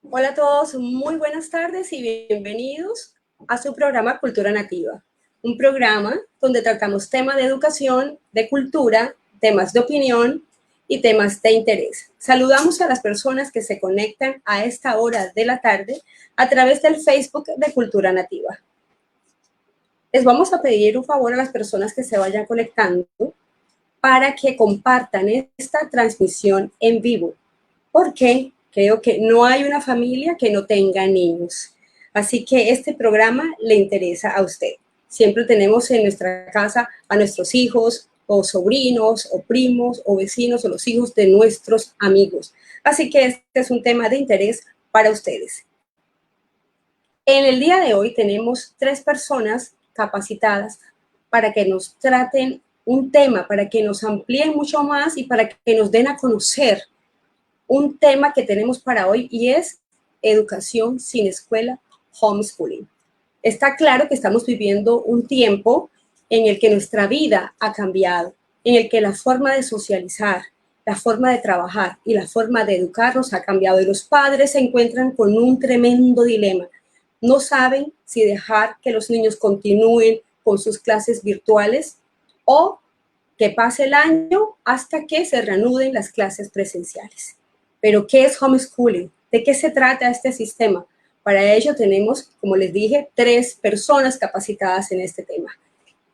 Hola a todos, muy buenas tardes y bienvenidos a su programa Cultura Nativa, un programa donde tratamos temas de educación, de cultura, temas de opinión y temas de interés. Saludamos a las personas que se conectan a esta hora de la tarde a través del Facebook de Cultura Nativa. Les vamos a pedir un favor a las personas que se vayan conectando para que compartan esta transmisión en vivo, porque creo que no hay una familia que no tenga niños. Así que este programa le interesa a usted. Siempre tenemos en nuestra casa a nuestros hijos o sobrinos o primos o vecinos o los hijos de nuestros amigos. Así que este es un tema de interés para ustedes. En el día de hoy tenemos 3 personas capacitadas para que nos traten un tema, para que nos amplíen mucho más y para que nos den a conocer un tema que tenemos para hoy y es educación sin escuela, homeschooling. Está claro que estamos viviendo un tiempo en el que nuestra vida ha cambiado, en el que la forma de socializar, la forma de trabajar y la forma de educarnos ha cambiado y los padres se encuentran con un tremendo dilema. No saben si dejar que los niños continúen con sus clases virtuales o que pase el año hasta que se reanuden las clases presenciales. Pero, ¿qué es homeschooling? ¿De qué se trata este sistema? Para ello tenemos, como les dije, 3 personas capacitadas en este tema.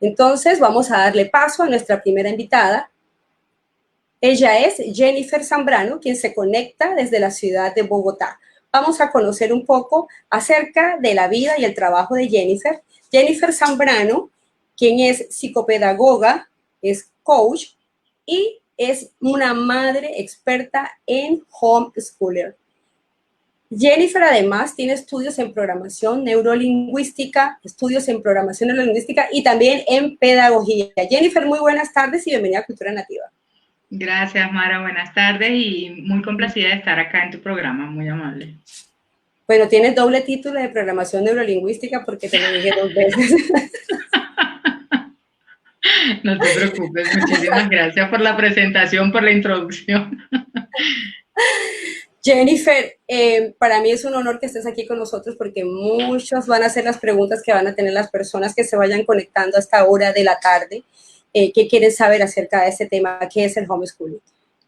Entonces, vamos a darle paso a nuestra primera invitada. Ella es Jennifer Zambrano, quien se conecta desde la ciudad de Bogotá. Vamos a conocer un poco acerca de la vida y el trabajo de Jennifer. Jennifer Zambrano, quien es psicopedagoga, es coach y es una madre experta en homeschooler. Jennifer además tiene estudios en programación neurolingüística, y también en pedagogía. Jennifer, muy buenas tardes y bienvenida a Cultura Nativa. Gracias, Mara. Buenas tardes y muy complacida de estar acá en tu programa. Muy amable. Bueno, tienes doble título de programación neurolingüística porque te lo dije 2 veces. No te preocupes. Muchísimas gracias por la presentación, por la introducción. Jennifer, para mí es un honor que estés aquí con nosotros porque muchos van a hacer las preguntas que van a tener las personas que se vayan conectando a esta hora de la tarde, que quieren saber acerca de este tema, que es el homeschooling.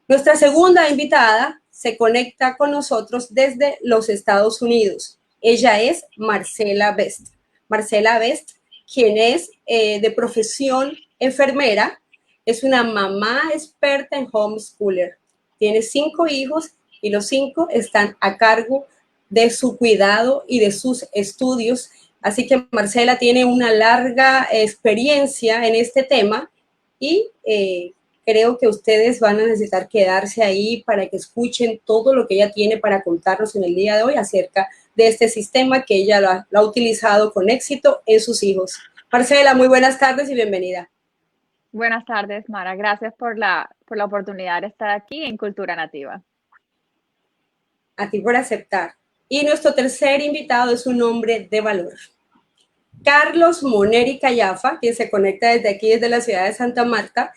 Nuestra segunda invitada se conecta con nosotros desde los Estados Unidos. Ella es Marcela Best. Marcela Best, quien es de profesión enfermera, es una mamá experta en homeschooler. Tiene 5 hijos y los 5 están a cargo de su cuidado y de sus estudios. Así que Marcela tiene una larga experiencia en este tema y creo que ustedes van a necesitar quedarse ahí para que escuchen todo lo que ella tiene para contarnos en el día de hoy acerca de este sistema que ella lo ha utilizado con éxito en sus hijos. Marcela, muy buenas tardes y bienvenida. Buenas tardes, Mara. Gracias por la oportunidad de estar aquí en Cultura Nativa. A ti por aceptar. Y nuestro tercer invitado es un hombre de valor. Carlos Moneri Callafa, quien se conecta desde aquí, desde la ciudad de Santa Marta.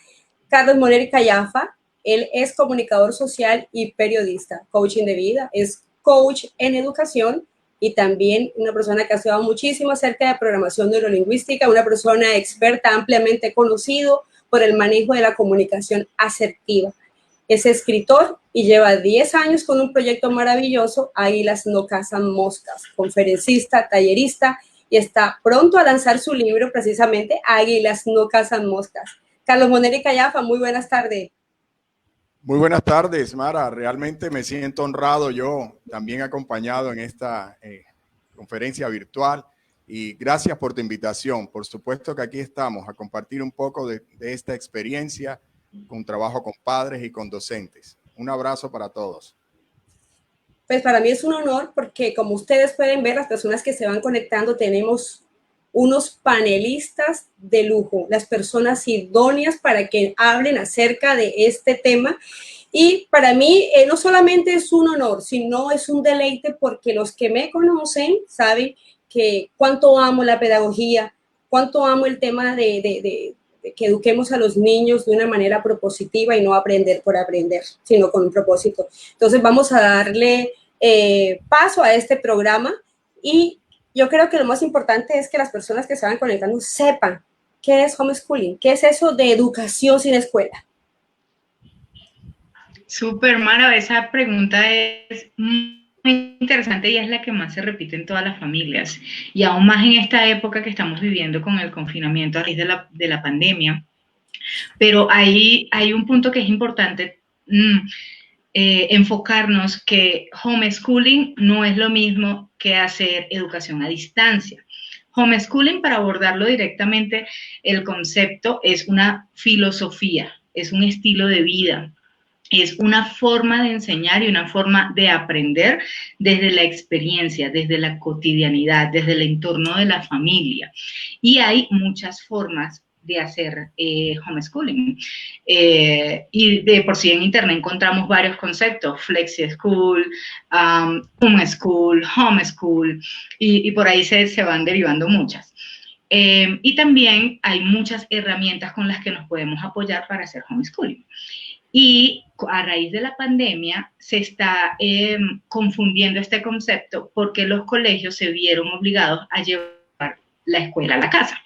Carlos Moneri Callafa, él es comunicador social y periodista, coaching de vida, es coach en educación y también una persona que ha estudiado muchísimo acerca de programación neurolingüística, una persona experta ampliamente conocido por el manejo de la comunicación asertiva. Es escritor y lleva 10 años con un proyecto maravilloso, Águilas no cazan moscas, conferencista, tallerista, y está pronto a lanzar su libro precisamente Águilas no cazan moscas. Carlos Moneri Callafa, muy buenas tardes. Muy buenas tardes, Mara. Realmente me siento honrado yo, también acompañado en esta conferencia virtual. Y gracias por tu invitación. Por supuesto que aquí estamos a compartir un poco de esta experiencia con trabajo con padres y con docentes. Un abrazo para todos. Pues para mí es un honor porque como ustedes pueden ver, las personas que se van conectando, tenemos unos panelistas de lujo, las personas idóneas para que hablen acerca de este tema. Y para mí no solamente es un honor, sino es un deleite porque los que me conocen saben que cuánto amo la pedagogía, cuánto amo el tema de que eduquemos a los niños de una manera propositiva y no aprender por aprender, sino con un propósito. Entonces vamos a darle paso a este programa y yo creo que lo más importante es que las personas que se van conectando sepan qué es homeschooling, qué es eso de educación sin escuela. Súper, Mara, esa pregunta es muy interesante y es la que más se repite en todas las familias. Y aún más en esta época que estamos viviendo con el confinamiento a raíz de la pandemia. Pero ahí hay un punto que es importante enfocarnos, que homeschooling no es lo mismo que hacer educación a distancia. Homeschooling, para abordarlo directamente, el concepto es una filosofía, es un estilo de vida, es una forma de enseñar y una forma de aprender desde la experiencia, desde la cotidianidad, desde el entorno de la familia. Y hay muchas formas de hacer homeschooling. Y de por sí en internet encontramos varios conceptos: flexi school, homeschool, y por ahí se van derivando muchas. Y también hay muchas herramientas con las que nos podemos apoyar para hacer homeschooling. Y a raíz de la pandemia se está confundiendo este concepto porque los colegios se vieron obligados a llevar la escuela a la casa.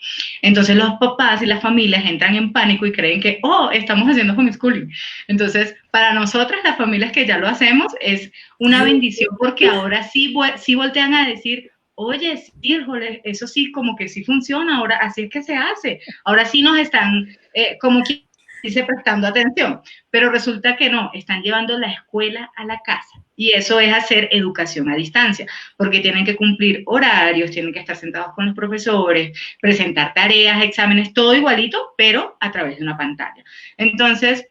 Entonces los papás y las familias entran en pánico y creen que, estamos haciendo homeschooling. Entonces, para nosotras, las familias que ya lo hacemos, es una bendición porque ahora sí voltean a decir, oye, sí, híjole, eso sí, como que sí funciona, ahora así es que se hace. Ahora sí nos están, como que dice, prestando atención, pero resulta que no, están llevando la escuela a la casa y eso es hacer educación a distancia, porque tienen que cumplir horarios, tienen que estar sentados con los profesores, presentar tareas, exámenes, todo igualito, pero a través de una pantalla. Entonces,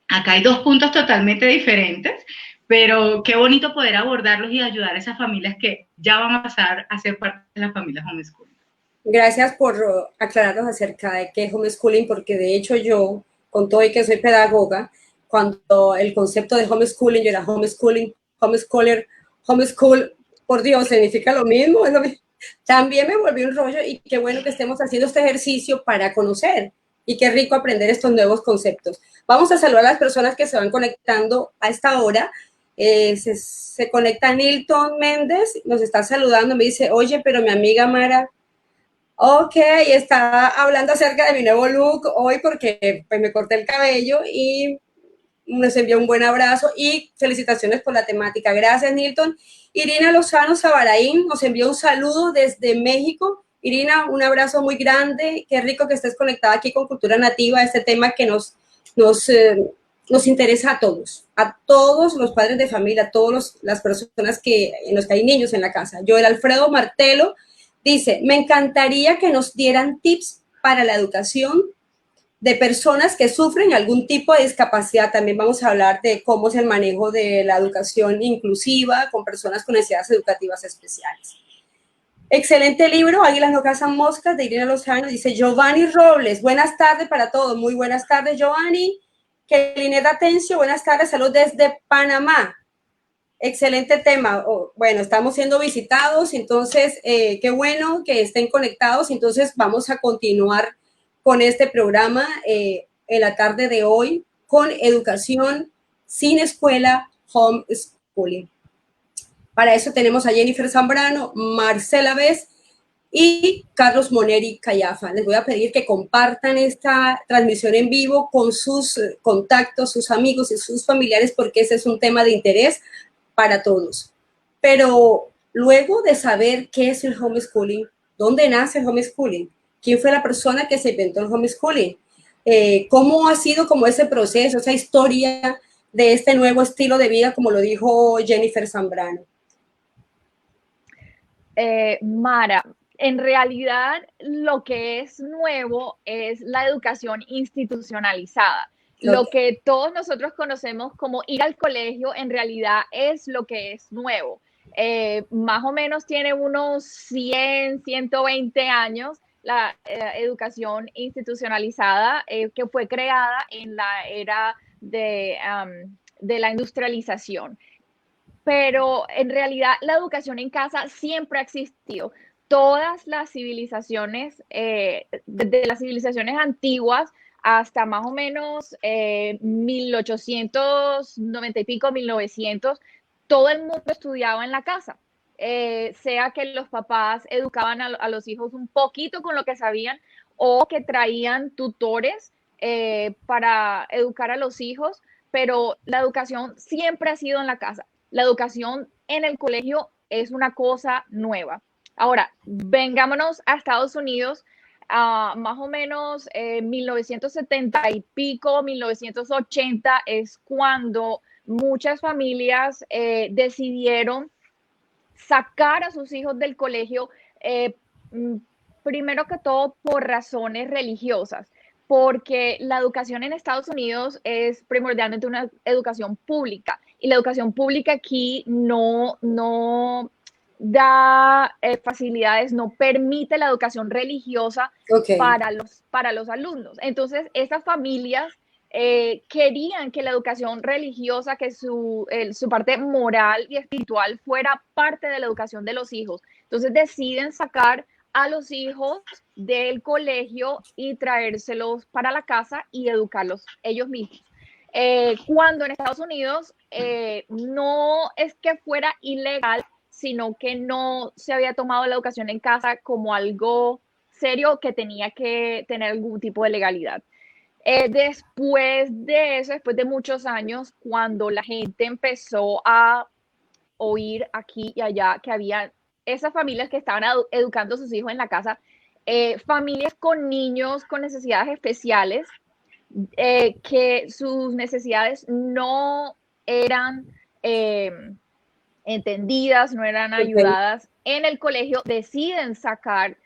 acá hay dos puntos totalmente diferentes, pero qué bonito poder abordarlos y ayudar a esas familias que ya van a pasar a ser parte de las familias homeschooling. Gracias por aclararnos acerca de qué es homeschooling, porque de hecho yo, con todo y que soy pedagoga, cuando el concepto de homeschooling, yo era homeschooling, homeschooler, homeschool, por Dios, significa lo mismo, es lo mismo. También me volví un rollo y qué bueno que estemos haciendo este ejercicio para conocer y qué rico aprender estos nuevos conceptos. Vamos a saludar a las personas que se van conectando a esta hora. Se conecta Nilton Méndez, nos está saludando, me dice, oye, pero mi amiga Mara, ok, está hablando acerca de mi nuevo look hoy porque pues, me corté el cabello y nos envió un buen abrazo y felicitaciones por la temática. Gracias, Nilton. Irina Lozano Sabaraín nos envió un saludo desde México. Irina, un abrazo muy grande. Qué rico que estés conectada aquí con Cultura Nativa, este tema que nos interesa a todos los padres de familia, a todas las personas en los que hay niños en la casa. Joel Alfredo Martelo dice, me encantaría que nos dieran tips para la educación de personas que sufren algún tipo de discapacidad. También vamos a hablar de cómo es el manejo de la educación inclusiva con personas con necesidades educativas especiales. Excelente libro, Águilas no cazan moscas, de Irina Lozano. Dice Giovanni Robles, buenas tardes para todos. Muy buenas tardes, Giovanni. Kelinet Atencio, buenas tardes, saludos desde Panamá. Excelente tema. Bueno, estamos siendo visitados, entonces qué bueno que estén conectados. Entonces vamos a continuar con este programa en la tarde de hoy con educación sin escuela, homeschooling. Para eso tenemos a Jennifer Zambrano, Marcela Vez y Carlos Moneri Callafa. Les voy a pedir que compartan esta transmisión en vivo con sus contactos, sus amigos y sus familiares, porque ese es un tema de interés para todos. Pero luego de saber qué es el homeschooling, dónde nace el homeschooling, quién fue la persona que se inventó el homeschooling, cómo ha sido como ese proceso, esa historia de este nuevo estilo de vida, como lo dijo Jennifer Zambrano. Mara, en realidad lo que es nuevo es la educación institucionalizada. Lo que todos nosotros conocemos como ir al colegio, en realidad es lo que es nuevo. Más o menos tiene unos 100, 120 años la educación institucionalizada que fue creada en la era de la industrialización. Pero en realidad la educación en casa siempre ha existido. Todas las civilizaciones, desde las civilizaciones antiguas, hasta más o menos 1890 y pico, 1900, todo el mundo estudiaba en la casa. Sea que los papás educaban a los hijos un poquito con lo que sabían o que traían tutores para educar a los hijos, pero la educación siempre ha sido en la casa. La educación en el colegio es una cosa nueva. Ahora, vengámonos a Estados Unidos, más o menos 1970 y pico, 1980 es cuando muchas familias decidieron sacar a sus hijos del colegio, primero que todo por razones religiosas, porque la educación en Estados Unidos es primordialmente una educación pública y la educación pública aquí no da facilidades, no permite la educación religiosa para los alumnos. Entonces, esas familias querían que la educación religiosa, que su parte moral y espiritual fuera parte de la educación de los hijos. Entonces deciden sacar a los hijos del colegio y traérselos para la casa y educarlos ellos mismos. Cuando en Estados Unidos no es que fuera ilegal, sino que no se había tomado la educación en casa como algo serio que tenía que tener algún tipo de legalidad. Después de eso, después de muchos años, cuando la gente empezó a oír aquí y allá que había esas familias que estaban educando a sus hijos en la casa, familias con niños con necesidades especiales, que sus necesidades no eran entendidas, no eran ayudadas en el colegio, deciden sacar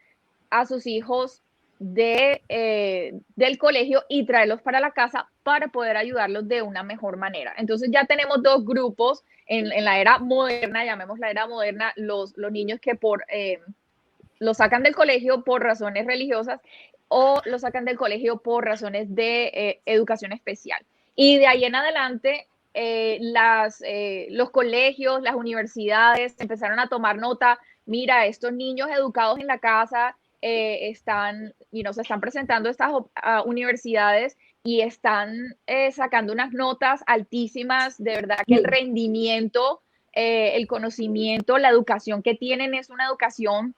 a sus hijos del colegio y traerlos para la casa para poder ayudarlos de una mejor manera. Entonces ya tenemos dos grupos en la era moderna, llamemos la era moderna, los niños que los sacan del colegio por razones religiosas o los sacan del colegio por razones de educación especial. Y de ahí en adelante, los colegios, las universidades empezaron a tomar nota. Mira, estos niños educados en la casa se están presentando a estas universidades y están sacando unas notas altísimas. De verdad que el rendimiento, el conocimiento, la educación que tienen es una educación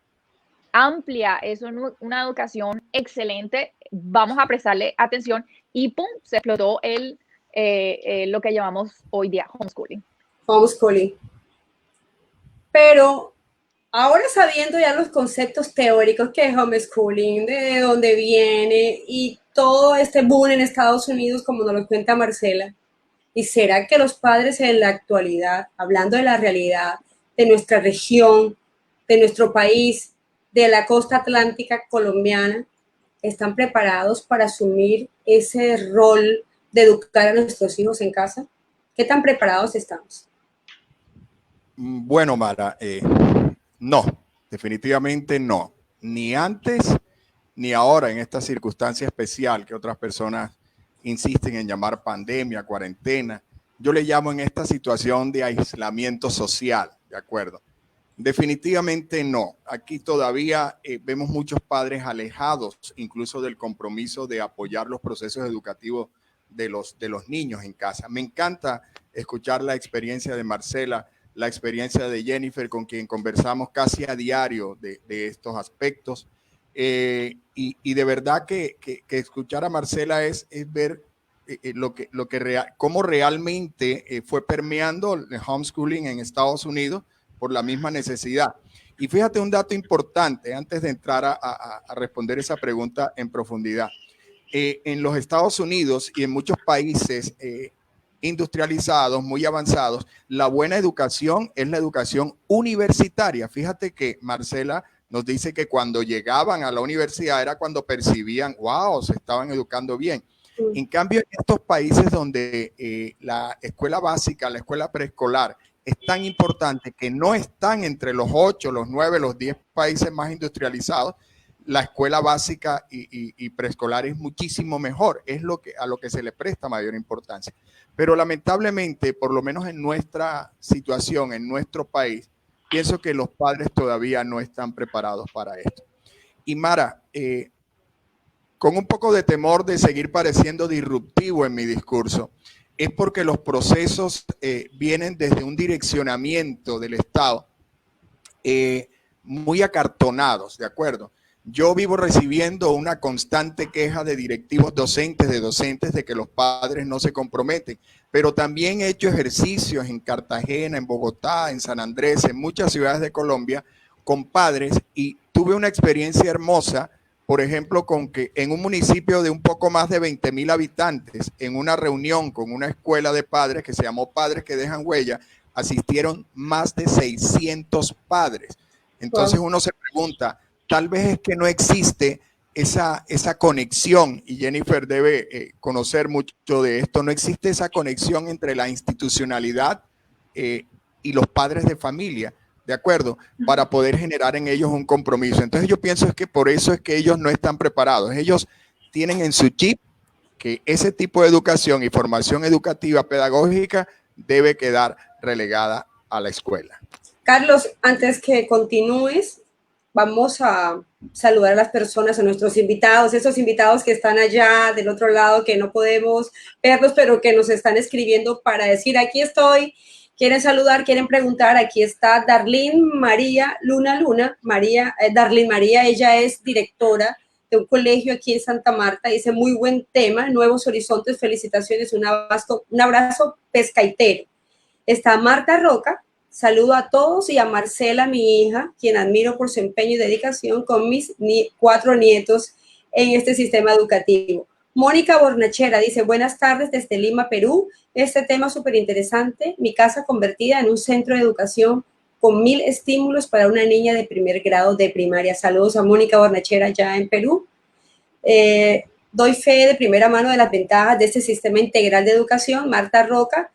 amplia, es una educación excelente. Vamos a prestarle atención y ¡pum! Se explotó lo que llamamos hoy día homeschooling. Homeschooling. Pero ahora sabiendo ya los conceptos teóricos que es homeschooling, de dónde viene y todo este boom en Estados Unidos, como nos lo cuenta Marcela, ¿y será que los padres en la actualidad, hablando de la realidad de nuestra región, de nuestro país, de la costa atlántica colombiana, están preparados para asumir ese rol de educar a nuestros hijos en casa? ¿Qué tan preparados estamos? Bueno, Mara, no, definitivamente no. Ni antes ni ahora en esta circunstancia especial que otras personas insisten en llamar pandemia, cuarentena. Yo le llamo en esta situación de aislamiento social, ¿de acuerdo? Definitivamente no. Aquí todavía vemos muchos padres alejados incluso del compromiso de apoyar los procesos educativos de los niños en casa. Me encanta escuchar la experiencia de Marcela, la experiencia de Jennifer, con quien conversamos casi a diario de estos aspectos. Y de verdad que escuchar a Marcela es ver cómo realmente fue permeando el homeschooling en Estados Unidos por la misma necesidad. Y fíjate un dato importante antes de entrar a responder esa pregunta en profundidad. En los Estados Unidos y en muchos países industrializados, muy avanzados, la buena educación es la educación universitaria. Fíjate que Marcela nos dice que cuando llegaban a la universidad era cuando percibían, wow, se estaban educando bien. En cambio, en estos países donde la escuela básica, la escuela preescolar es tan importante que no están entre los 8, los 9, los 10 países más industrializados, la escuela básica y preescolar es muchísimo mejor, es a lo que se le presta mayor importancia. Pero lamentablemente, por lo menos en nuestra situación, en nuestro país, pienso que los padres todavía no están preparados para esto. Y Mara, con un poco de temor de seguir pareciendo disruptivo en mi discurso, es porque los procesos vienen desde un direccionamiento del Estado muy acartonados, ¿de acuerdo? Yo vivo recibiendo una constante queja de directivos docentes, de que los padres no se comprometen, pero también he hecho ejercicios en Cartagena, en Bogotá, en San Andrés, en muchas ciudades de Colombia, con padres, y tuve una experiencia hermosa, por ejemplo, con que en un municipio de un poco más de 20,000 habitantes, en una reunión con una escuela de padres que se llamó Padres que Dejan Huella, asistieron más de 600 padres. Entonces uno se pregunta, tal vez es que no existe esa conexión, y Jennifer debe conocer mucho de esto, no existe esa conexión entre la institucionalidad y los padres de familia, ¿de acuerdo? Para poder generar en ellos un compromiso. Entonces yo pienso es que por eso es que ellos no están preparados. Ellos tienen en su chip que ese tipo de educación y formación educativa pedagógica debe quedar relegada a la escuela. Carlos, antes que continúes, vamos a saludar a las personas, a nuestros invitados, esos invitados que están allá del otro lado, que no podemos verlos, pero que nos están escribiendo para decir, aquí estoy, quieren saludar, quieren preguntar. Aquí está Darlene María Luna, Darlene María, ella es directora de un colegio aquí en Santa Marta, dice, muy buen tema, nuevos horizontes, felicitaciones, un abrazo pescaitero. Está Marta Roca, saludo a todos, y a Marcela, mi hija, quien admiro por su empeño y dedicación con mis 4 nietos en este sistema educativo. Mónica Bornachera dice, buenas tardes desde Lima, Perú. Este tema súper interesante. Mi casa convertida en un centro de educación con 1000 estímulos para una niña de primer grado de primaria. Saludos a Mónica Bornachera ya en Perú. Doy fe de primera mano de las ventajas de este sistema integral de educación. Marta Roca.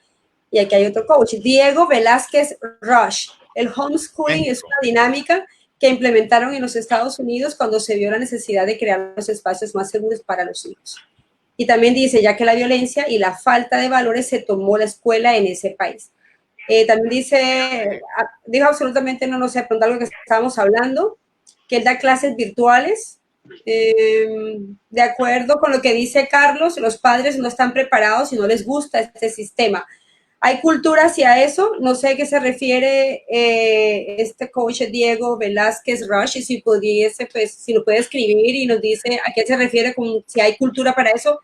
Y aquí hay otro coach, Diego Velázquez Rush. El homeschooling es una dinámica que implementaron en los Estados Unidos cuando se vio la necesidad de crear los espacios más seguros para los hijos. Y también dice, ya que la violencia y la falta de valores se tomó la escuela en ese país. También dice, dijo absolutamente no sé, pronto algo que estábamos hablando, que él da clases virtuales. De acuerdo con lo que dice Carlos, los padres no están preparados y no les gusta este sistema. ¿Hay cultura hacia eso? No sé a qué se refiere este coach Diego Velázquez Rush, y si pudiese, pues, si lo puede escribir y nos dice a qué se refiere, con si hay cultura para eso.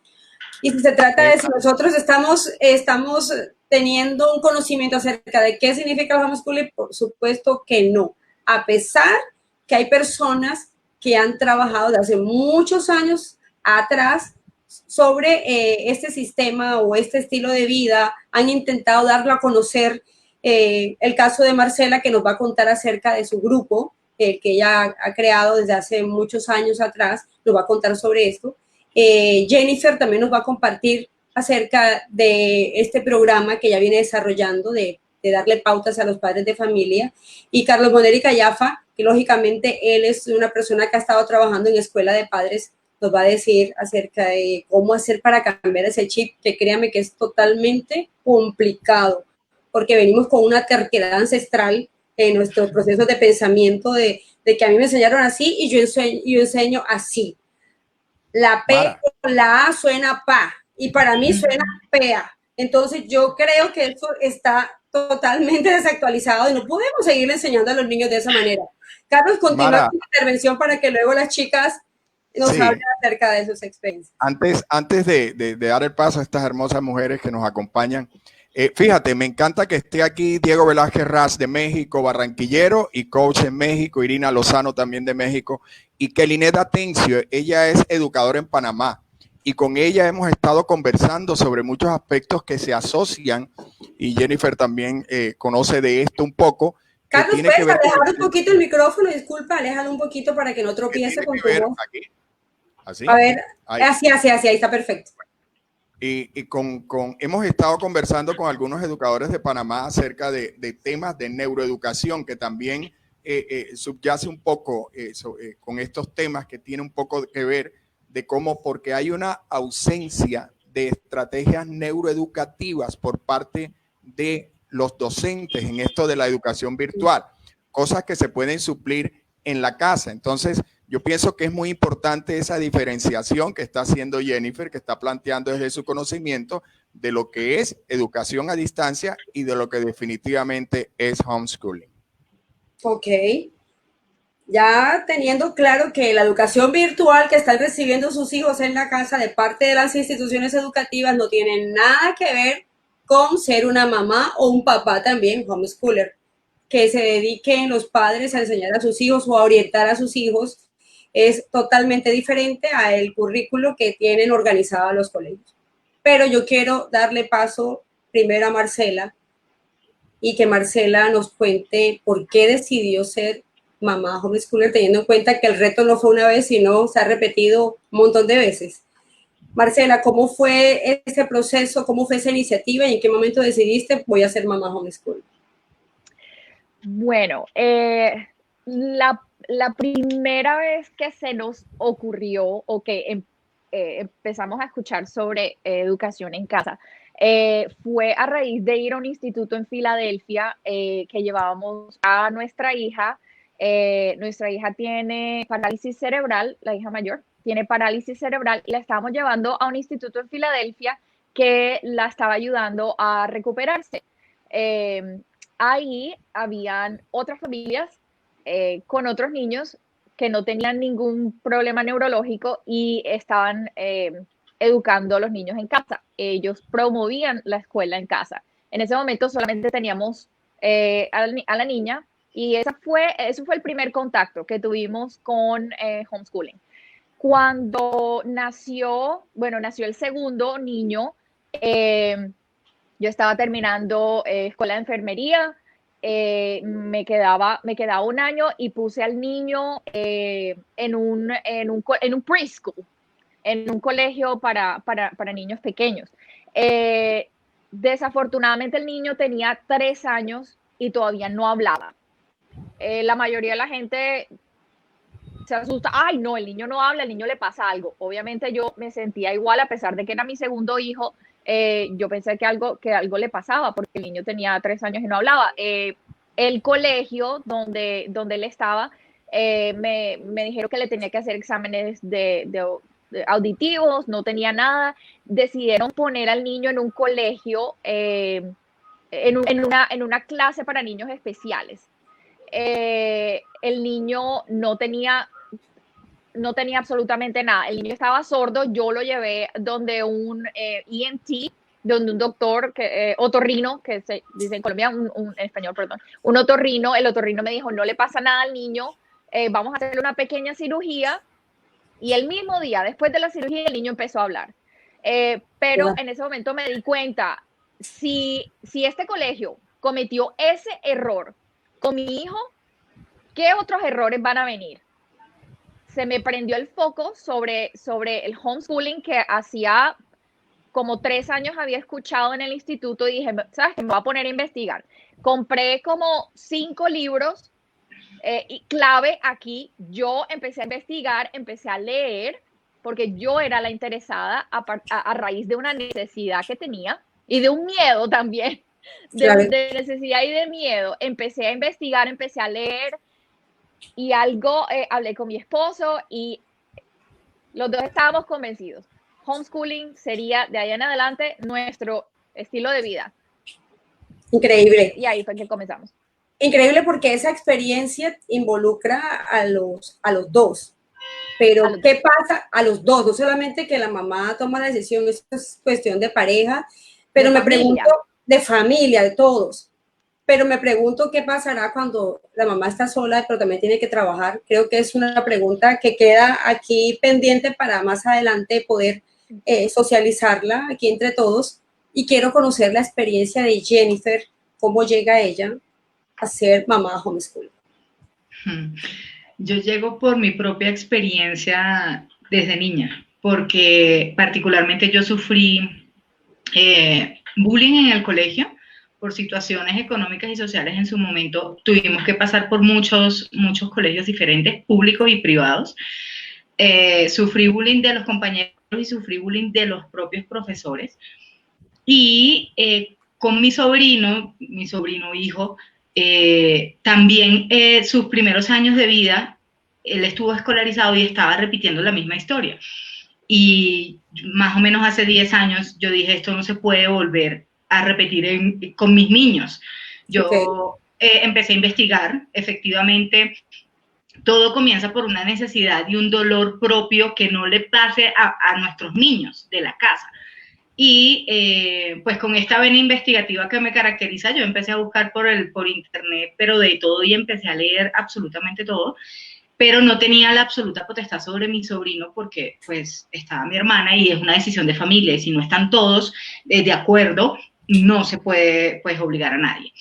Y si se trata de si nosotros estamos teniendo un conocimiento acerca de qué significa el homeschooling, por supuesto que no. A pesar que hay personas que han trabajado desde hace muchos años atrás sobre este sistema o este estilo de vida, han intentado darlo a conocer. El caso de Marcela, que nos va a contar acerca de su grupo, que ella ha creado desde hace muchos años atrás, nos va a contar sobre esto. Jennifer también nos va a compartir acerca de este programa que ella viene desarrollando de darle pautas a los padres de familia. Y Carlos Boneri Callafa, que lógicamente él es una persona que ha estado trabajando en escuela de padres, nos va a decir acerca de cómo hacer para cambiar ese chip, que créame que es totalmente complicado, porque venimos con una terquedad ancestral en nuestros procesos de pensamiento de que a mí me enseñaron así y yo enseño así. La P con la A suena pa, y para mí suena pea. Entonces yo creo que eso está totalmente desactualizado y no podemos seguir enseñando a los niños de esa manera. Carlos, continúa con tu intervención para que luego las chicas nos hablen acerca de sus experiencias. Antes de dar el paso a estas hermosas mujeres que nos acompañan, fíjate, me encanta que esté aquí Diego Velázquez Ras de México, barranquillero y coach en México, Irina Lozano también de México, y que Linet Atencio, ella es educadora en Panamá, y con ella hemos estado conversando sobre muchos aspectos que se asocian, y Jennifer también conoce de esto un poco. Carlos, ¿puedes alejar un poquito el micrófono? Disculpa, aléjalo un poquito para que no tropiece con tu voz. ¿Así? A ver, así, ahí está perfecto. Y hemos estado conversando con algunos educadores de Panamá acerca de temas de neuroeducación, que también subyace un poco con estos temas, que tiene un poco que ver de cómo, porque hay una ausencia de estrategias neuroeducativas por parte de los docentes en esto de la educación virtual, cosas que se pueden suplir en la casa. Entonces, yo pienso que es muy importante esa diferenciación que está haciendo Jennifer, que está planteando desde su conocimiento de lo que es educación a distancia y de lo que definitivamente es homeschooling. Ok. Ya teniendo claro que la educación virtual que están recibiendo sus hijos en la casa de parte de las instituciones educativas no tiene nada que ver con ser una mamá o un papá también homeschooler, que se dediquen los padres a enseñar a sus hijos o a orientar a sus hijos, es totalmente diferente al currículo que tienen organizado los colegios. Pero yo quiero darle paso primero a Marcela y que Marcela nos cuente por qué decidió ser mamá homeschooler, teniendo en cuenta que el reto no fue una vez, sino se ha repetido un montón de veces. Marcela, ¿cómo fue ese proceso? ¿Cómo fue esa iniciativa? ¿Y en qué momento decidiste voy a ser mamá homeschool? Bueno, la primera vez que se nos ocurrió o que empezamos a escuchar sobre educación en casa fue a raíz de ir a un instituto en Filadelfia que llevábamos a nuestra hija. Nuestra hija tiene parálisis cerebral, la hija mayor tiene parálisis cerebral y la estábamos llevando a un instituto en Filadelfia que la estaba ayudando a recuperarse. Ahí habían otras familias con otros niños que no tenían ningún problema neurológico y estaban educando a los niños en casa. Ellos promovían la escuela en casa. En ese momento solamente teníamos a la niña y eso fue el primer contacto que tuvimos con homeschooling. Cuando nació el segundo niño, yo estaba terminando escuela de enfermería, me quedaba un año y puse al niño en un preschool, en un colegio para niños pequeños. Desafortunadamente el niño tenía 3 años y todavía no hablaba. La mayoría de la gente se asusta, ay no, el niño no habla, el niño le pasa algo. Obviamente yo me sentía igual, a pesar de que era mi segundo hijo, yo pensé que algo le pasaba, porque el niño tenía 3 años y no hablaba. El colegio donde él estaba, me dijeron que le tenía que hacer exámenes de auditivos, no tenía nada. Decidieron poner al niño en un colegio, en una clase para niños especiales. El niño no tenía absolutamente nada. El niño estaba sordo. Yo lo llevé donde un ENT, donde un doctor, otorrino, que se dice en Colombia, en español, perdón, un otorrino. El otorrino me dijo, no le pasa nada al niño, vamos a hacerle una pequeña cirugía. Y el mismo día, después de la cirugía, el niño empezó a hablar. Pero en ese momento me di cuenta, si este colegio cometió ese error con mi hijo, ¿qué otros errores van a venir? Se me prendió el foco sobre el homeschooling que hacía como 3 años había escuchado en el instituto y dije, ¿sabes qué? Me voy a poner a investigar. Compré como 5 libros y clave aquí. Yo empecé a investigar, empecé a leer, porque yo era la interesada a raíz de una necesidad que tenía y de un miedo también, de necesidad y de miedo. Empecé a investigar, empecé a leer. Y hablé con mi esposo y los dos estábamos convencidos. Homeschooling sería de ahí en adelante nuestro estilo de vida. Increíble. Y ahí fue que comenzamos. Increíble porque esa experiencia involucra a los dos. Pero ¿qué pasa a los dos? No solamente que la mamá toma la decisión, eso es cuestión de pareja, pero me pregunto, de familia, de todos. Pero me pregunto qué pasará cuando la mamá está sola, pero también tiene que trabajar. Creo que es una pregunta que queda aquí pendiente para más adelante poder socializarla aquí entre todos. Y quiero conocer la experiencia de Jennifer, cómo llega ella a ser mamá homeschool. Yo llego por mi propia experiencia desde niña, porque particularmente yo sufrí bullying en el colegio. Por situaciones económicas y sociales en su momento tuvimos que pasar por muchos colegios diferentes, públicos y privados. Sufrí bullying de los compañeros y sufrí bullying de los propios profesores. Y con mi sobrino hijo, también sus primeros años de vida él estuvo escolarizado y estaba repitiendo la misma historia. Y más o menos hace 10 años yo dije, esto no se puede volver a repetir con mis niños. Yo empecé a investigar, efectivamente, todo comienza por una necesidad y un dolor propio que no le pase a nuestros niños de la casa. Y pues con esta vena investigativa que me caracteriza, yo empecé a buscar por internet, pero de todo, y empecé a leer absolutamente todo, pero no tenía la absoluta potestad sobre mi sobrino porque pues estaba mi hermana y es una decisión de familia, y si no están todos de acuerdo, no se puede pues obligar a nadie.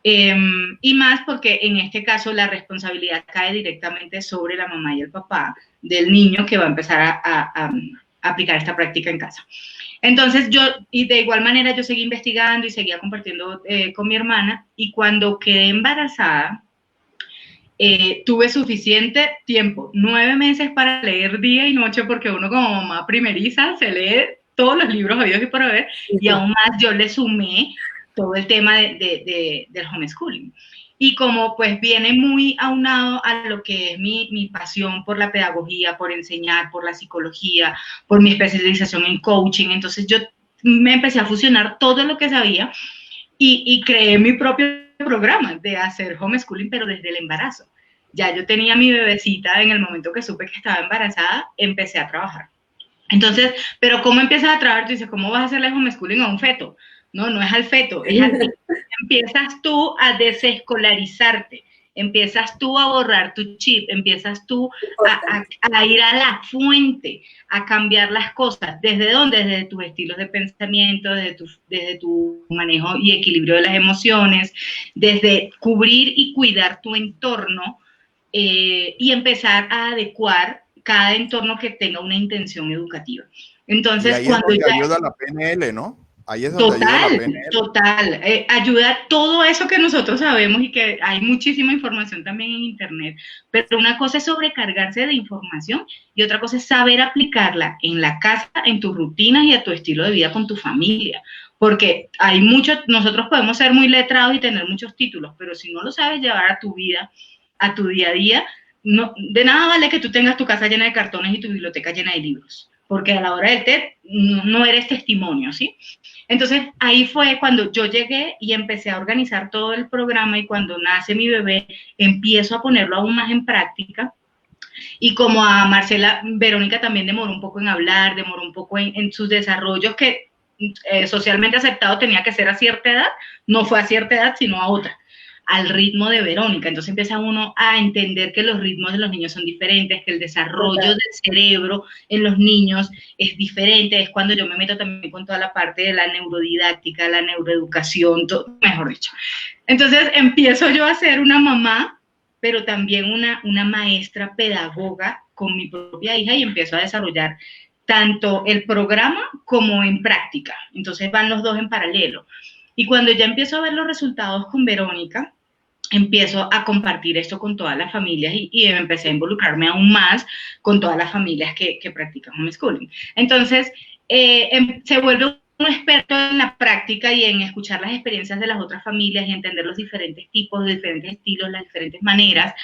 Y más porque en este caso la responsabilidad cae directamente sobre la mamá y el papá del niño que va a empezar a aplicar esta práctica en casa. Entonces y de igual manera yo seguí investigando y seguía compartiendo con mi hermana, y cuando quedé embarazada, tuve suficiente tiempo, 9 meses para leer día y noche, porque uno como mamá primeriza se lee todos los libros habidos y por haber, y aún más yo le sumé todo el tema del homeschooling. Y como pues viene muy aunado a lo que es mi pasión por la pedagogía, por enseñar, por la psicología, por mi especialización en coaching, entonces yo me empecé a fusionar todo lo que sabía y creé mi propio programa de hacer homeschooling, pero desde el embarazo. Ya yo tenía mi bebecita en el momento que supe que estaba embarazada, empecé a trabajar. Entonces, pero ¿cómo empiezas a trabajar? Tú dices, ¿cómo vas a hacerle homeschooling a un feto? No, no es al feto, es al feto. Empiezas tú a desescolarizarte, empiezas tú a borrar tu chip, empiezas tú a ir a la fuente, a cambiar las cosas. ¿Desde dónde? Desde tus estilos de pensamiento, desde tu manejo y equilibrio de las emociones, desde cubrir y cuidar tu entorno, y empezar a adecuar cada entorno que tenga una intención educativa. Entonces, y ahí cuando es donde ayuda la PNL, ¿no? Ahí es donde ayuda la PNL. Total, ayuda todo eso que nosotros sabemos, y que hay muchísima información también en internet, pero una cosa es sobrecargarse de información y otra cosa es saber aplicarla en la casa, en tus rutinas y a tu estilo de vida con tu familia, porque hay nosotros podemos ser muy letrados y tener muchos títulos, pero si no lo sabes llevar a tu vida, a tu día a día, no, de nada vale que tú tengas tu casa llena de cartones y tu biblioteca llena de libros, porque a la hora del TED no eres testimonio, ¿sí? Entonces, ahí fue cuando yo llegué y empecé a organizar todo el programa, y cuando nace mi bebé, empiezo a ponerlo aún más en práctica. Y como a Marcela, Verónica también demoró un poco en hablar, demoró un poco en sus desarrollos que socialmente aceptado tenía que ser a cierta edad, no fue a cierta edad, sino a otra, al ritmo de Verónica. Entonces empieza uno a entender que los ritmos de los niños son diferentes, que el desarrollo del cerebro en los niños es diferente. Es cuando yo me meto también con toda la parte de la neurodidáctica, la neuroeducación, todo, mejor dicho. Entonces empiezo yo a ser una mamá, pero también una maestra pedagoga con mi propia hija, y empiezo a desarrollar tanto el programa como en práctica. Entonces van los dos en paralelo. Y cuando ya empiezo a ver los resultados con Verónica, empiezo a compartir esto con todas las familias, y empecé a involucrarme aún más con todas las familias que practican homeschooling. Entonces, se vuelve un experto en la práctica y en escuchar las experiencias de las otras familias y entender los diferentes tipos, los diferentes estilos, las diferentes maneras.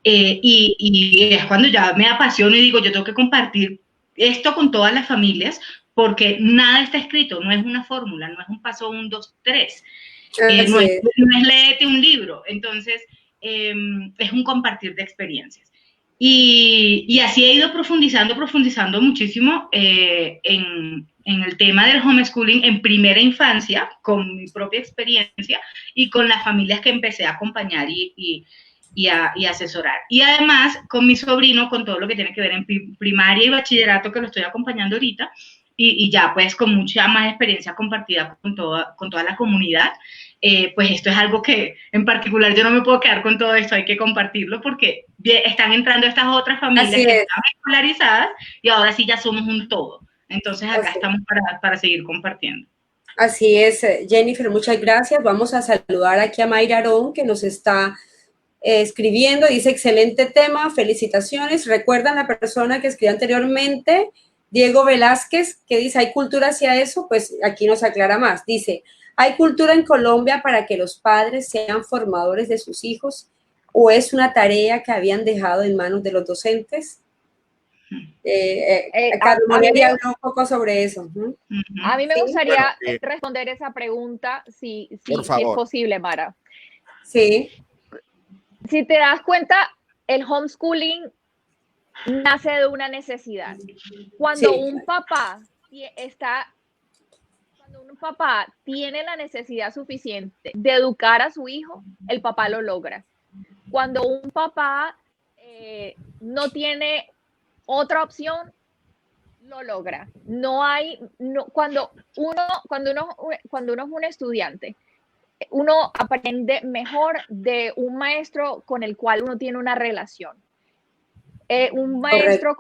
Y es cuando ya me apasiono y digo, yo tengo que compartir esto con todas las familias, porque nada está escrito, no es una fórmula, no es un paso 1, 2, 3. No es léete un libro. Entonces, es un compartir de experiencias. Y así he ido profundizando muchísimo en el tema del homeschooling en primera infancia, con mi propia experiencia y con las familias que empecé a acompañar y asesorar. Y además, con mi sobrino, con todo lo que tiene que ver en primaria y bachillerato, que lo estoy acompañando ahorita, y ya pues con mucha más experiencia compartida con toda la comunidad, pues esto es algo que en particular yo no me puedo quedar con todo esto, hay que compartirlo, porque están entrando estas otras familias que están escolarizadas, y ahora sí ya somos un todo. Entonces acá estamos para seguir compartiendo. Así es, Jennifer, muchas gracias. Vamos a saludar aquí a Mayra Arón, que nos está escribiendo. Dice, excelente tema, felicitaciones. ¿Recuerdan la persona que escribió anteriormente? Diego Velázquez, que dice, ¿hay cultura hacia eso? Pues aquí nos aclara más. Dice, ¿hay cultura en Colombia para que los padres sean formadores de sus hijos o es una tarea que habían dejado en manos de los docentes? Carlos María habló un poco sobre eso. A mí me gustaría responder esa pregunta, si es posible, Mara. Sí. Si te das cuenta, el homeschooling nace de una necesidad. Cuando un papá tiene la necesidad suficiente de educar a su hijo, el papá lo logra. Cuando un papá no tiene otra opción, lo logra. Cuando uno es un estudiante, uno aprende mejor de un maestro con el cual uno tiene una relación. Un maestro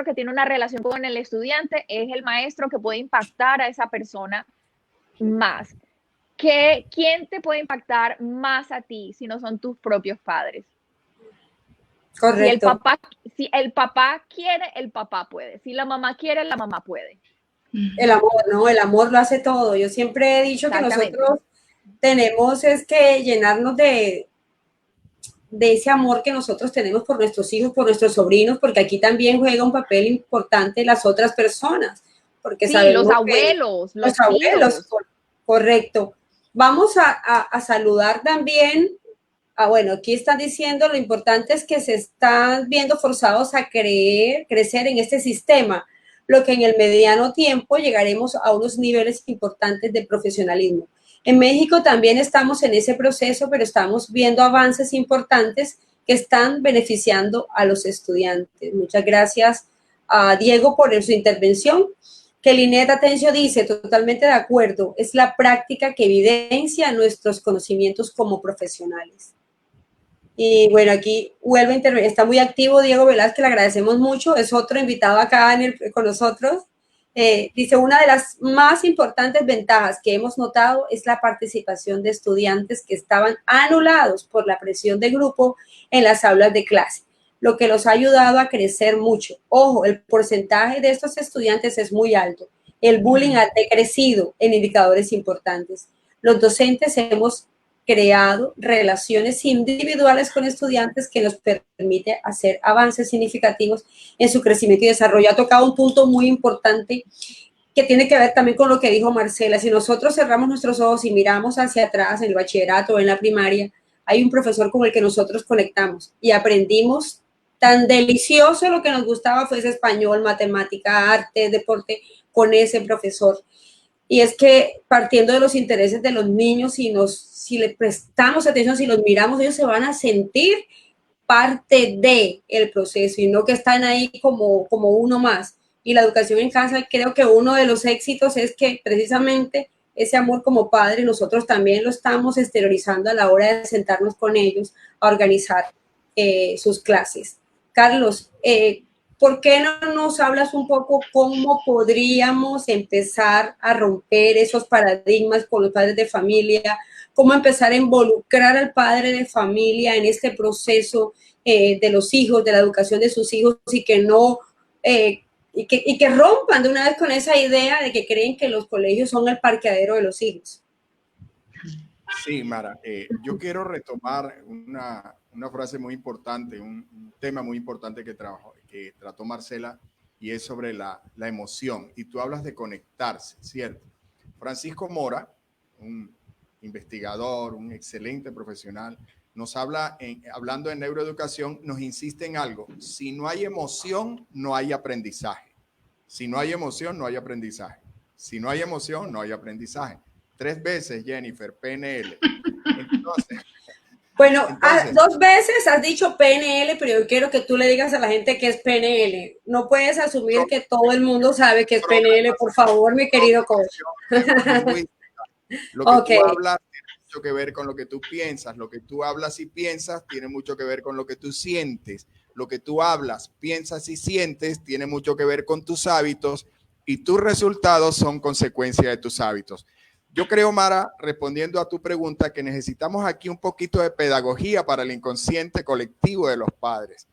que tiene una relación con el estudiante es el maestro que puede impactar a esa persona más. ¿Quién te puede impactar más a ti si no son tus propios padres? Correcto. Si el papá quiere, el papá puede. Si la mamá quiere, la mamá puede. El amor, ¿no? El amor lo hace todo. Yo siempre he dicho que nosotros tenemos que llenarnos de ese amor que nosotros tenemos por nuestros hijos, por nuestros sobrinos, porque aquí también juega un papel importante las otras personas. Porque sí, los abuelos, los abuelos. Correcto. Vamos a saludar también. Bueno, aquí están diciendo lo importante es que se están viendo forzados a crecer en este sistema, lo que en el mediano tiempo llegaremos a unos niveles importantes de profesionalismo. En México también estamos en ese proceso, pero estamos viendo avances importantes que están beneficiando a los estudiantes. Muchas gracias a Diego por su intervención. Que Linet Atencio dice, totalmente de acuerdo, es la práctica que evidencia nuestros conocimientos como profesionales. Y bueno, aquí vuelve a intervenir, está muy activo Diego Velázquez, le agradecemos mucho, es otro invitado acá con nosotros. Dice, una de las más importantes ventajas que hemos notado es la participación de estudiantes que estaban anulados por la presión de grupo en las aulas de clase, lo que los ha ayudado a crecer mucho. Ojo, el porcentaje de estos estudiantes es muy alto. El bullying ha decrecido en indicadores importantes. Los docentes hemos creado relaciones individuales con estudiantes que nos permite hacer avances significativos en su crecimiento y desarrollo. Ha tocado un punto muy importante que tiene que ver también con lo que dijo Marcela. Si nosotros cerramos nuestros ojos y miramos hacia atrás en el bachillerato o en la primaria, hay un profesor con el que nosotros conectamos y aprendimos tan delicioso. Lo que nos gustaba fue ese español, matemática, arte, deporte, con ese profesor. Y es que partiendo de los intereses de los niños, si le prestamos atención, si los miramos, ellos se van a sentir parte del proceso y no que están ahí como uno más. Y la educación en casa, creo que uno de los éxitos es que precisamente ese amor como padre, nosotros también lo estamos exteriorizando a la hora de sentarnos con ellos a organizar sus clases. Carlos, ¿por qué no nos hablas un poco cómo podríamos empezar a romper esos paradigmas con los padres de familia? ¿Cómo empezar a involucrar al padre de familia en este proceso de los hijos, de la educación de sus hijos y que no... y que rompan de una vez con esa idea de que creen que los colegios son el parqueadero de los hijos? Sí, Mara, yo quiero retomar una frase muy importante, un tema muy importante que trató Marcela, y es sobre la emoción. Y tú hablas de conectarse, ¿cierto? Francisco Mora, un investigador, un excelente profesional, nos habla, hablando de neuroeducación, nos insiste en algo: si no hay emoción, no hay aprendizaje. Si no hay emoción, no hay aprendizaje. Si no hay emoción, no hay aprendizaje. 3 veces, Jennifer, PNL. Entonces, bueno, 2 veces has dicho PNL, pero yo quiero que tú le digas a la gente qué es PNL. No puedes asumir que todo el mundo sabe qué es PNL, por favor, mi querido coach. Lo que tú hablas tiene mucho que ver con lo que tú piensas. Lo que tú hablas y piensas tiene mucho que ver con lo que tú sientes. Lo que tú hablas, piensas y sientes tiene mucho que ver con tus hábitos, y tus resultados son consecuencia de tus hábitos. Yo creo, Mara, respondiendo a tu pregunta, que necesitamos aquí un poquito de pedagogía para el inconsciente colectivo de los padres.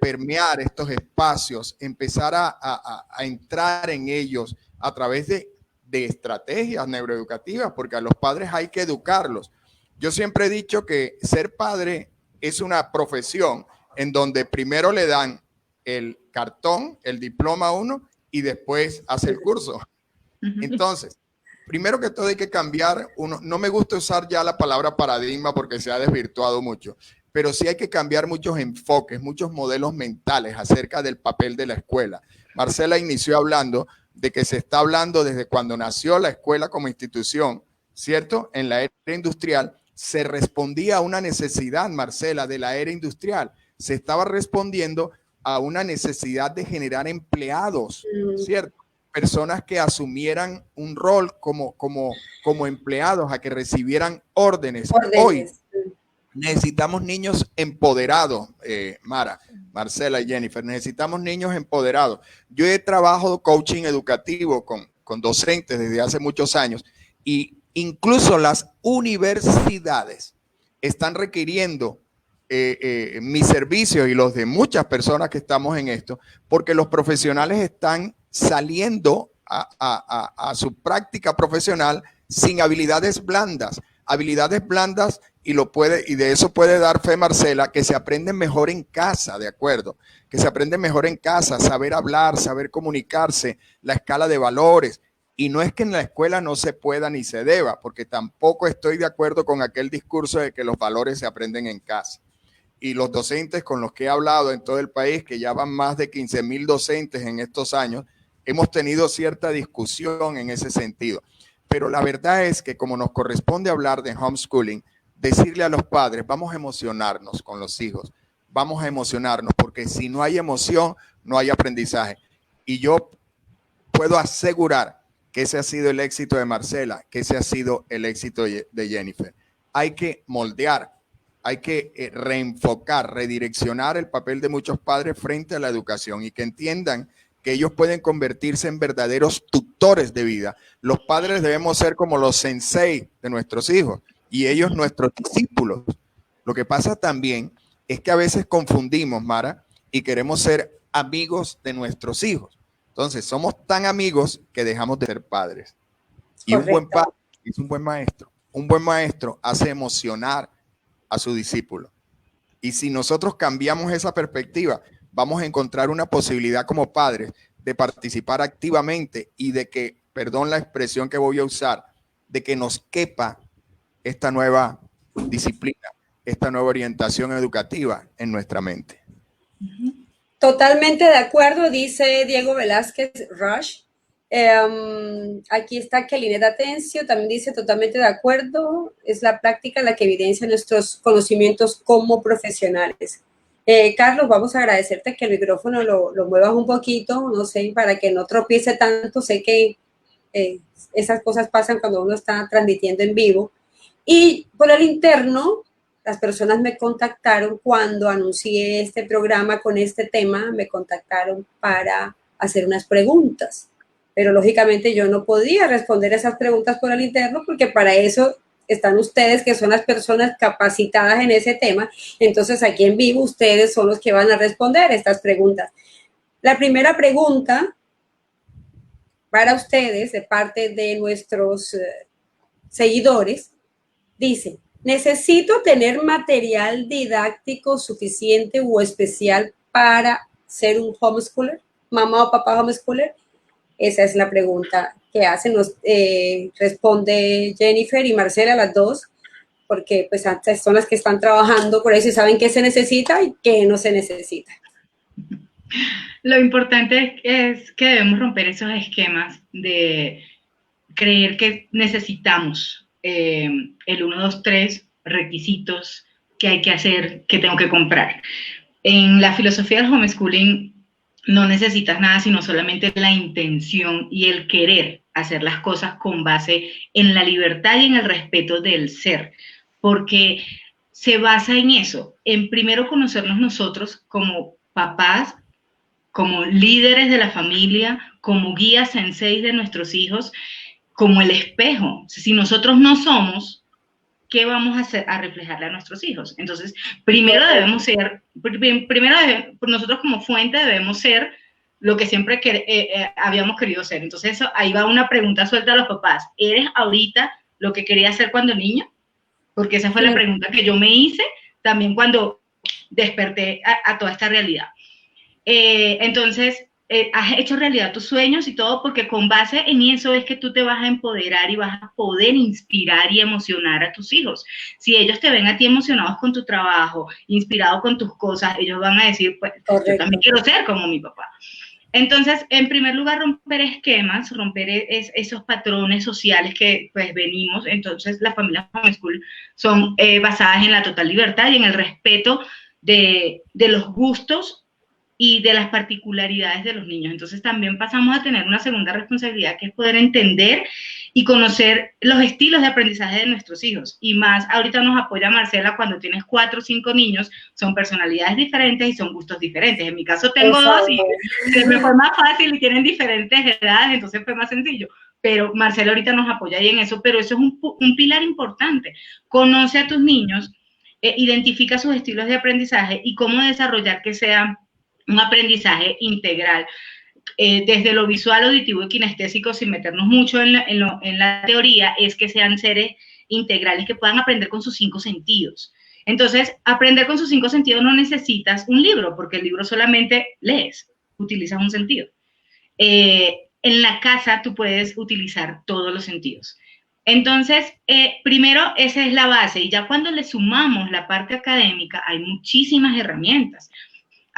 Permear estos espacios, empezar a entrar en ellos a través de estrategias neuroeducativas, porque a los padres hay que educarlos. Yo siempre he dicho que ser padre es una profesión en donde primero le dan el cartón, el diploma a uno y después hace el curso. Entonces, primero que todo hay que cambiar uno. No me gusta usar ya la palabra paradigma porque se ha desvirtuado mucho, pero sí hay que cambiar muchos enfoques, muchos modelos mentales acerca del papel de la escuela. Marcela inició hablando de que se está hablando desde cuando nació la escuela como institución, ¿cierto? En la era industrial se respondía a una necesidad, Marcela, de la era industrial. Se estaba respondiendo a una necesidad de generar empleados, ¿cierto? Personas que asumieran un rol como empleados, a que recibieran órdenes. Hoy necesitamos niños empoderados, Marcela y Jennifer, necesitamos niños empoderados. Yo he trabajado coaching educativo con docentes desde hace muchos años y incluso las universidades están requiriendo mis servicios y los de muchas personas que estamos en esto, porque los profesionales están saliendo a su práctica profesional sin habilidades blandas. Habilidades blandas, y de eso puede dar fe Marcela, que se aprenden mejor en casa, ¿de acuerdo? Que se aprenden mejor en casa, saber hablar, saber comunicarse, la escala de valores. Y no es que en la escuela no se pueda ni se deba, porque tampoco estoy de acuerdo con aquel discurso de que los valores se aprenden en casa. Y los docentes con los que he hablado en todo el país, que ya van más de 15,000 docentes en estos años, hemos tenido cierta discusión en ese sentido. Pero la verdad es que como nos corresponde hablar de homeschooling, decirle a los padres, vamos a emocionarnos con los hijos, vamos a emocionarnos, porque si no hay emoción, no hay aprendizaje. Y yo puedo asegurar que ese ha sido el éxito de Marcela, que ese ha sido el éxito de Jennifer. Hay que moldear, hay que reenfocar, redireccionar el papel de muchos padres frente a la educación y que entiendan que ellos pueden convertirse en verdaderos tutores de vida. Los padres debemos ser como los sensei de nuestros hijos y ellos nuestros discípulos. Lo que pasa también es que a veces confundimos, Mara, y queremos ser amigos de nuestros hijos. Entonces, somos tan amigos que dejamos de ser padres. Y un buen padre es un buen maestro. Un buen maestro hace emocionar a su discípulo. Y si nosotros cambiamos esa perspectiva, vamos a encontrar una posibilidad como padres de participar activamente y de que, perdón la expresión que voy a usar, de que nos quepa esta nueva disciplina, esta nueva orientación educativa en nuestra mente. Totalmente de acuerdo, dice Diego Velázquez Rush. Aquí está Kelly Atencio, también dice totalmente de acuerdo, es la práctica la que evidencia nuestros conocimientos como profesionales. Carlos, vamos a agradecerte que el micrófono lo muevas un poquito, no sé, para que no tropiece tanto. Sé que esas cosas pasan cuando uno está transmitiendo en vivo. Y por el interno, las personas me contactaron cuando anuncié este programa con este tema, me contactaron para hacer unas preguntas. Pero lógicamente yo no podía responder esas preguntas por el interno porque para eso están ustedes, que son las personas capacitadas en ese tema. Entonces, aquí en vivo, ustedes son los que van a responder estas preguntas. La primera pregunta para ustedes, de parte de nuestros seguidores, dice: ¿necesito tener material didáctico suficiente o especial para ser un homeschooler? ¿Mamá o papá homeschooler? Esa es la pregunta que hacen. Responde Jennifer y Marcela, las dos, porque pues son las que están trabajando por eso y saben qué se necesita y qué no se necesita. Lo importante es que debemos romper esos esquemas de creer que necesitamos el 1, 2, 3 requisitos que hay que hacer, que tengo que comprar. En la filosofía del homeschooling no necesitas nada, sino solamente la intención y el querer hacer las cosas con base en la libertad y en el respeto del ser, porque se basa en eso, en primero conocernos nosotros como papás, como líderes de la familia, como guías senseis de nuestros hijos, como el espejo. Si nosotros no somos, ¿qué vamos a hacer a reflejarle a nuestros hijos? Entonces, primero debemos ser, nosotros como fuente debemos ser lo que siempre habíamos querido ser. Entonces, ahí va una pregunta suelta a los papás. ¿Eres ahorita lo que querías ser cuando niño? porque esa fue la pregunta que yo me hice también cuando desperté a toda esta realidad. Entonces, has hecho realidad tus sueños y todo, porque con base en eso es que tú te vas a empoderar y vas a poder inspirar y emocionar a tus hijos. Si ellos te ven a ti emocionados con tu trabajo, inspirado con tus cosas, ellos van a decir, pues, yo también quiero ser como mi papá. Entonces, en primer lugar, romper esquemas, romper esos patrones sociales que pues venimos. Entonces, las familias homeschool son basadas en la total libertad y en el respeto de los gustos y de las particularidades de los niños. Entonces también pasamos a tener una segunda responsabilidad, que es poder entender y conocer los estilos de aprendizaje de nuestros hijos. Y más, ahorita nos apoya Marcela, cuando tienes 4 o 5 niños, son personalidades diferentes y son gustos diferentes. En mi caso tengo 2 y me fue más fácil y tienen diferentes edades, entonces fue más sencillo. Pero Marcela ahorita nos apoya ahí en eso, pero eso es un pilar importante. Conoce a tus niños, identifica sus estilos de aprendizaje y cómo desarrollar que sea un aprendizaje integral, desde lo visual, auditivo y kinestésico, sin meternos mucho en la teoría, es que sean seres integrales que puedan aprender con sus 5 sentidos. Entonces, aprender con sus 5 sentidos no necesitas un libro, porque el libro solamente lees, utilizas un sentido. En la casa tú puedes utilizar todos los sentidos. Entonces, primero, esa es la base, y ya cuando le sumamos la parte académica, hay muchísimas herramientas.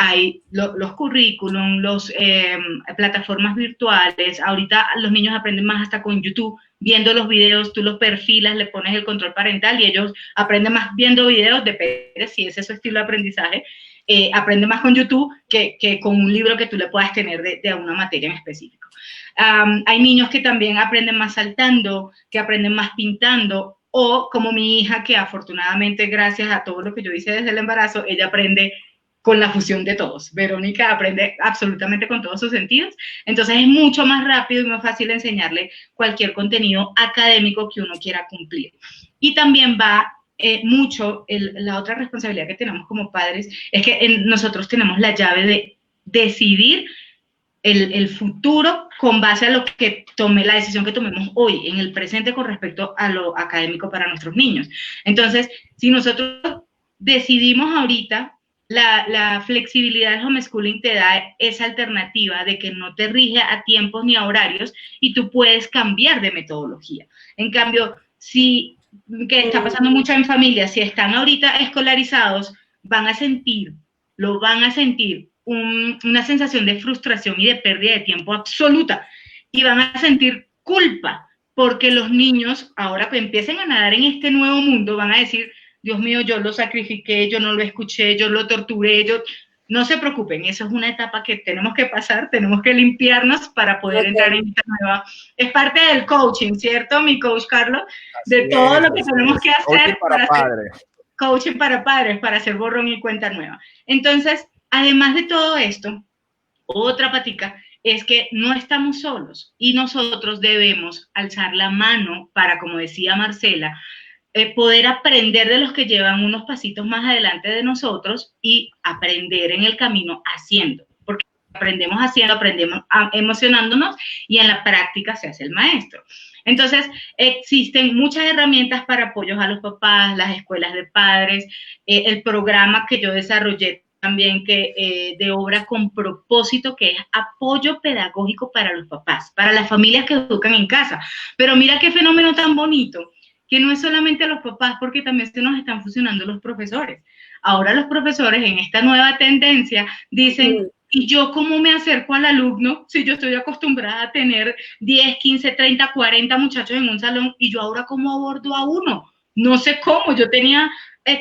Hay los currículum, plataformas virtuales. Ahorita los niños aprenden más hasta con YouTube, viendo los videos, tú los perfilas, le pones el control parental y ellos aprenden más viendo videos, depende si ese es su estilo de aprendizaje. Aprende más con YouTube que con un libro que tú le puedas tener de una materia en específico. Hay niños que también aprenden más saltando, que aprenden más pintando, o como mi hija, que afortunadamente, gracias a todo lo que yo hice desde el embarazo, ella aprende con la fusión de todos. Verónica aprende absolutamente con todos sus sentidos, entonces es mucho más rápido y más fácil enseñarle cualquier contenido académico que uno quiera cumplir. Y también va mucho, la otra responsabilidad que tenemos como padres es que nosotros tenemos la llave de decidir el futuro con base a lo que la decisión que tomemos hoy, en el presente, con respecto a lo académico para nuestros niños. Entonces, si nosotros decidimos ahorita, la flexibilidad del homeschooling te da esa alternativa de que no te rige a tiempos ni a horarios y tú puedes cambiar de metodología. En cambio, que está pasando mucho en familias, si están ahorita escolarizados, lo van a sentir una sensación de frustración y de pérdida de tiempo absoluta, y van a sentir culpa porque los niños, ahora que empiecen a nadar en este nuevo mundo, van a decir, Dios mío, yo lo sacrifiqué, yo no lo escuché, yo lo torturé, No se preocupen, eso es una etapa que tenemos que pasar, tenemos que limpiarnos para poder entrar en esta nueva. Es parte del coaching, ¿cierto, mi coach Carlos? De todo lo que tenemos que hacer coaching para padres, para hacer borrón y cuenta nueva. Entonces, además de todo esto, otra patica es que no estamos solos y nosotros debemos alzar la mano para, como decía Marcela, poder aprender de los que llevan unos pasitos más adelante de nosotros y aprender en el camino haciendo, porque aprendemos haciendo, aprendemos emocionándonos y en la práctica se hace el maestro. Entonces, existen muchas herramientas para apoyos a los papás, las escuelas de padres, el programa que yo desarrollé también de obra con propósito, que es apoyo pedagógico para los papás, para las familias que educan en casa. Pero mira qué fenómeno tan bonito, que no es solamente a los papás, porque también se nos están fusionando los profesores. Ahora los profesores, en esta nueva tendencia, dicen, ¿y yo cómo me acerco al alumno si yo estoy acostumbrada a tener 10, 15, 30, 40 muchachos en un salón, y yo ahora cómo abordo a uno? No sé cómo, yo tenía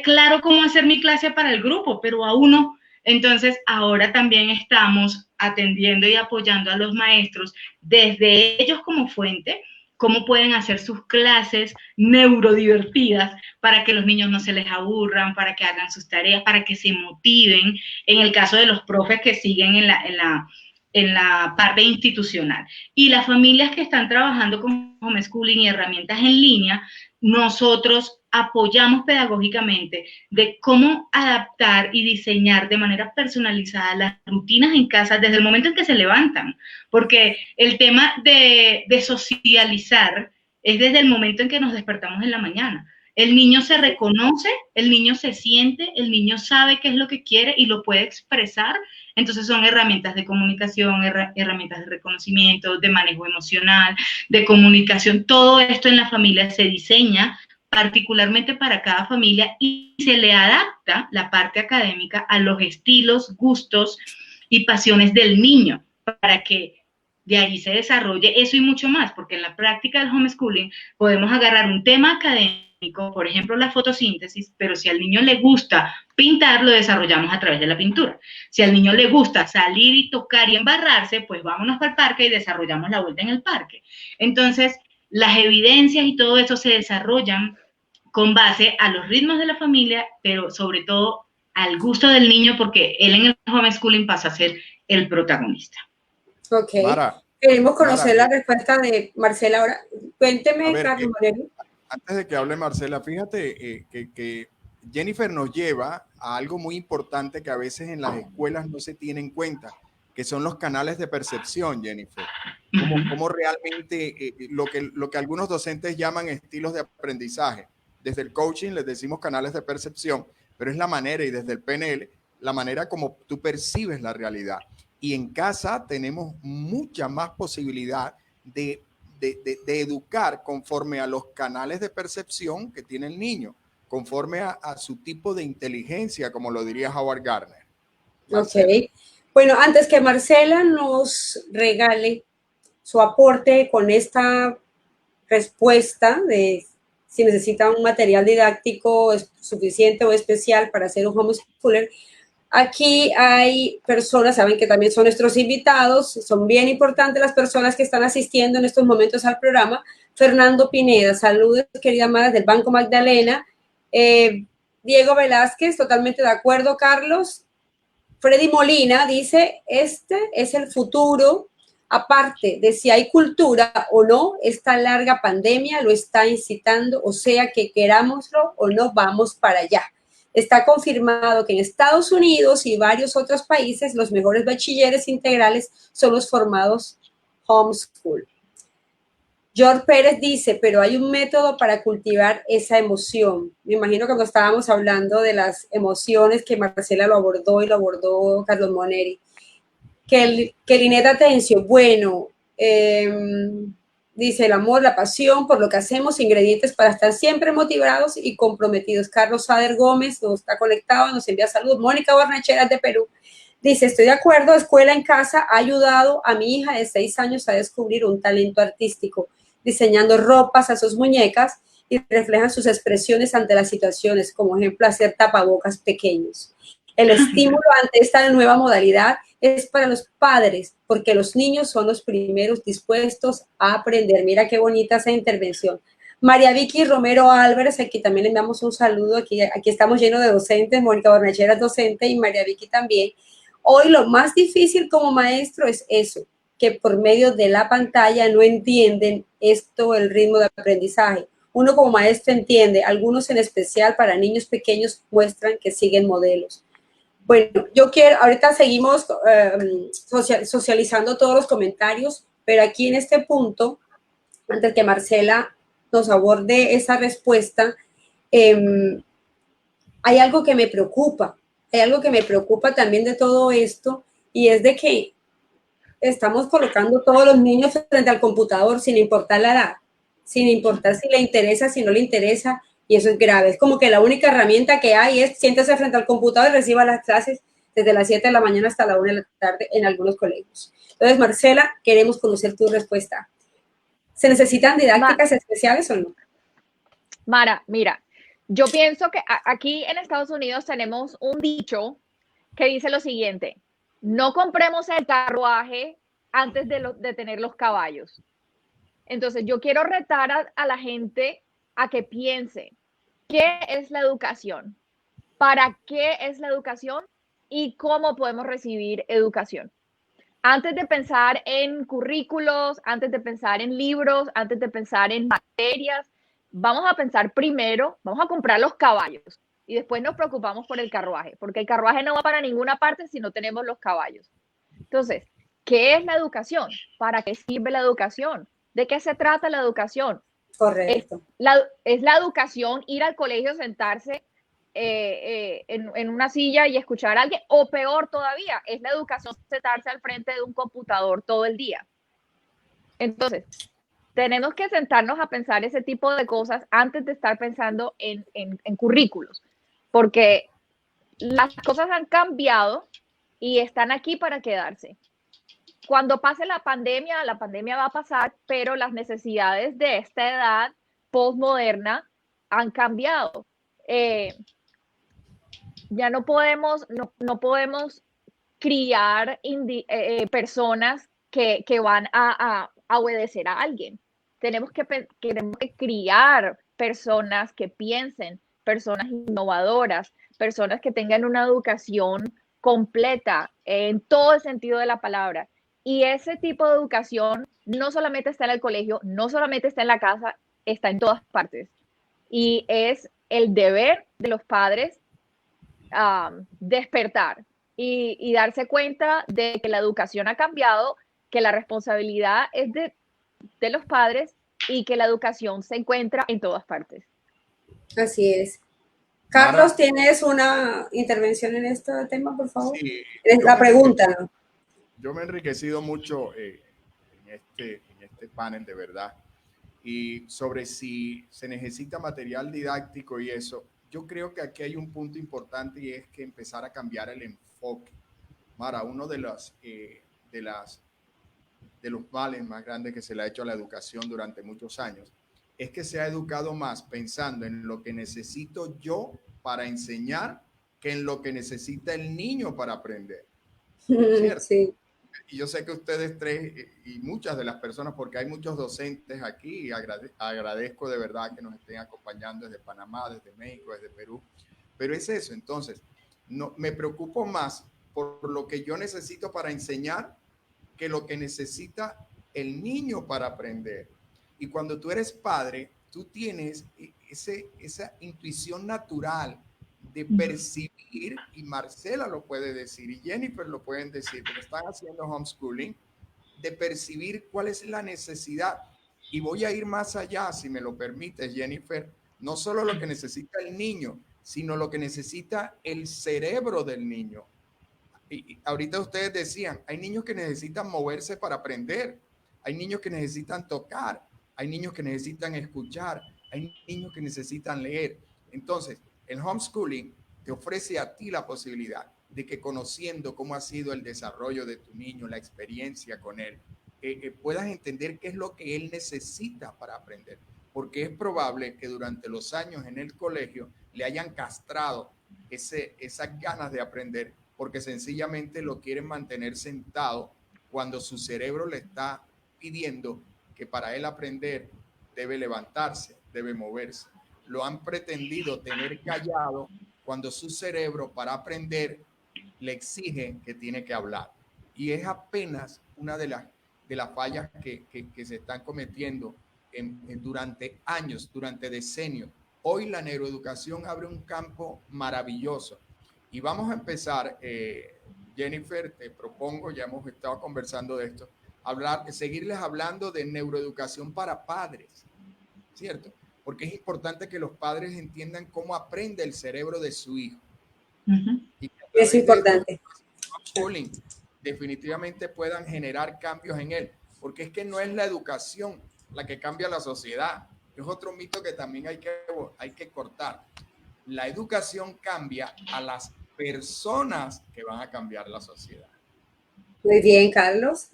claro cómo hacer mi clase para el grupo, pero a uno. Entonces, ahora también estamos atendiendo y apoyando a los maestros desde ellos como fuente, cómo pueden hacer sus clases neurodivertidas para que los niños no se les aburran, para que hagan sus tareas, para que se motiven, en el caso de los profes que siguen en la parte institucional. Y las familias que están trabajando con homeschooling y herramientas en línea, nosotros apoyamos pedagógicamente de cómo adaptar y diseñar de manera personalizada las rutinas en casa desde el momento en que se levantan, porque el tema de socializar es desde el momento en que nos despertamos en la mañana. el niño se reconoce, el niño se siente, el niño sabe qué es lo que quiere y lo puede expresar. Entonces son herramientas de comunicación, herramientas de reconocimiento, de manejo emocional, de comunicación. Todo esto en la familia se diseña particularmente para cada familia y se le adapta la parte académica a los estilos, gustos y pasiones del niño para que de ahí se desarrolle eso y mucho más, porque en la práctica del homeschooling podemos agarrar un tema académico, por ejemplo, la fotosíntesis, pero si al niño le gusta pintar, lo desarrollamos a través de la pintura. Si al niño le gusta salir y tocar y embarrarse, pues vámonos para el parque y desarrollamos la vuelta en el parque. Entonces, las evidencias y todo eso se desarrollan con base a los ritmos de la familia, pero sobre todo al gusto del niño, porque él en el homeschooling pasa a ser el protagonista. Ok. Mara, Queremos conocer la respuesta de Marcela ahora. Cuénteme, Carlos Moreno. Antes de que hable Marcela, fíjate que Jennifer nos lleva a algo muy importante que a veces en las escuelas no se tiene en cuenta, que son los canales de percepción, Jennifer. Como realmente lo que algunos docentes llaman estilos de aprendizaje. Desde el coaching les decimos canales de percepción, pero es la manera, y desde el PNL, la manera como tú percibes la realidad. Y en casa tenemos mucha más posibilidad de educar conforme a los canales de percepción que tiene el niño, conforme a su tipo de inteligencia, como lo diría Howard Gardner. Marcela. Ok. Bueno, antes que Marcela nos regale su aporte con esta respuesta de si necesita un material didáctico suficiente o especial para hacer un homeschooler, aquí hay personas, saben que también son nuestros invitados, son bien importantes las personas que están asistiendo en estos momentos al programa. Fernando Pineda, saludos, querida Mara, del Banco Magdalena. Diego Velázquez, totalmente de acuerdo, Carlos. Freddy Molina dice, este es el futuro. Aparte de si hay cultura o no, esta larga pandemia lo está incitando, o sea que querámoslo o no, vamos para allá. Está confirmado que en Estados Unidos y varios otros países los mejores bachilleres integrales son los formados homeschool. George Pérez dice, pero hay un método para cultivar esa emoción. Me imagino que cuando estábamos hablando de las emociones que Marcela lo abordó y lo abordó Carlos Moneri. Que Lineta Atencio, bueno, dice el amor, la pasión por lo que hacemos, ingredientes para estar siempre motivados y comprometidos. Carlos Sader Gómez nos está conectado, nos envía saludos. Mónica Barnacheras de Perú dice, estoy de acuerdo, escuela en casa ha ayudado a mi hija de 6 años a descubrir un talento artístico, diseñando ropas a sus muñecas y reflejan sus expresiones ante las situaciones, como ejemplo hacer tapabocas pequeños. El estímulo ante esta nueva modalidad es para los padres, porque los niños son los primeros dispuestos a aprender. Mira qué bonita esa intervención. María Vicky Romero Álvarez, aquí también le enviamos un saludo. Aquí estamos llenos de docentes. Mónica Barnechera es docente y María Vicky también. Hoy lo más difícil como maestro es eso, que por medio de la pantalla no entienden esto, el ritmo de aprendizaje. Uno como maestro entiende, algunos en especial para niños pequeños muestran que siguen modelos. Bueno, yo quiero, ahorita seguimos socializando todos los comentarios, pero aquí en este punto, antes que Marcela nos aborde esa respuesta, hay algo que me preocupa, también de todo esto, y es de que estamos colocando todos los niños frente al computador sin importar la edad, sin importar si le interesa, si no le interesa, y eso es grave. Es como que la única herramienta que hay es siéntese frente al computador y reciba las clases desde las 7 de la mañana hasta la 1 de la tarde en algunos colegios. Entonces, Marcela, queremos conocer tu respuesta. ¿Se necesitan didácticas especiales o no? Mara, mira, yo pienso que aquí en Estados Unidos tenemos un dicho que dice lo siguiente: no compremos el carruaje antes de tener los caballos. Entonces, yo quiero retar a la gente a que piense, ¿qué es la educación? ¿Para qué es la educación? ¿Y cómo podemos recibir educación? Antes de pensar en currículos, antes de pensar en libros, antes de pensar en materias, vamos a pensar primero, vamos a comprar los caballos y después nos preocupamos por el carruaje, porque el carruaje no va para ninguna parte si no tenemos los caballos. Entonces, ¿qué es la educación? ¿Para qué sirve la educación? ¿De qué se trata la educación? Correcto. Es la educación, ir al colegio, sentarse en una silla y escuchar a alguien, o peor todavía, es la educación sentarse al frente de un computador todo el día. Entonces, tenemos que sentarnos a pensar ese tipo de cosas antes de estar pensando en currículos, porque las cosas han cambiado y están aquí para quedarse. Cuando pase la pandemia va a pasar, pero las necesidades de esta edad postmoderna han cambiado. Ya no podemos criar personas que van a obedecer a alguien. Tenemos que criar personas que piensen, personas innovadoras, personas que tengan una educación completa en todo el sentido de la palabra. Y ese tipo de educación no solamente está en el colegio, no solamente está en la casa, está en todas partes. Y es el deber de los padres despertar y darse cuenta de que la educación ha cambiado, que la responsabilidad es de los padres y que la educación se encuentra en todas partes. Así es. Carlos, ¿tienes una intervención en este tema, por favor? Sí, La pregunta, ¿no? Yo me he enriquecido mucho en este panel, de verdad. Y sobre si se necesita material didáctico y eso, yo creo que aquí hay un punto importante y es que empezar a cambiar el enfoque. Mara, uno de los males más grandes que se le ha hecho a la educación durante muchos años es que se ha educado más pensando en lo que necesito yo para enseñar que en lo que necesita el niño para aprender. ¿Cierto? Sí. Y yo sé que ustedes tres y muchas de las personas, porque hay muchos docentes aquí, y agradezco de verdad que nos estén acompañando desde Panamá, desde México, desde Perú, pero es eso. Entonces, no, me preocupo más por lo que yo necesito para enseñar que lo que necesita el niño para aprender. Y cuando tú eres padre, tú tienes esa intuición natural de percibir, y Marcela lo puede decir, y Jennifer lo pueden decir, porque están haciendo homeschooling, de percibir cuál es la necesidad. Y voy a ir más allá, si me lo permites, Jennifer, no solo lo que necesita el niño, sino lo que necesita el cerebro del niño. Y ahorita ustedes decían, hay niños que necesitan moverse para aprender, hay niños que necesitan tocar, hay niños que necesitan escuchar, hay niños que necesitan leer. Entonces, el homeschooling te ofrece a ti la posibilidad de que, conociendo cómo ha sido el desarrollo de tu niño, la experiencia con él, puedas entender qué es lo que él necesita para aprender. Porque es probable que durante los años en el colegio le hayan castrado esas ganas de aprender, porque sencillamente lo quieren mantener sentado cuando su cerebro le está pidiendo que para él aprender debe levantarse, debe moverse. Lo han pretendido tener callado cuando su cerebro, para aprender, le exige que tiene que hablar. Y es apenas una de las fallas que se están cometiendo durante años, durante decenios. Hoy la neuroeducación abre un campo maravilloso. Y vamos a empezar, Jennifer, te propongo, ya hemos estado conversando de esto, seguirles hablando de neuroeducación para padres, ¿cierto? Porque es importante que los padres entiendan cómo aprende el cerebro de su hijo. Y que es importante. Homeschooling definitivamente puedan generar cambios en él, porque es que no es la educación la que cambia la sociedad. Es otro mito que también hay que cortar. La educación cambia a las personas que van a cambiar la sociedad. Muy bien, Carlos.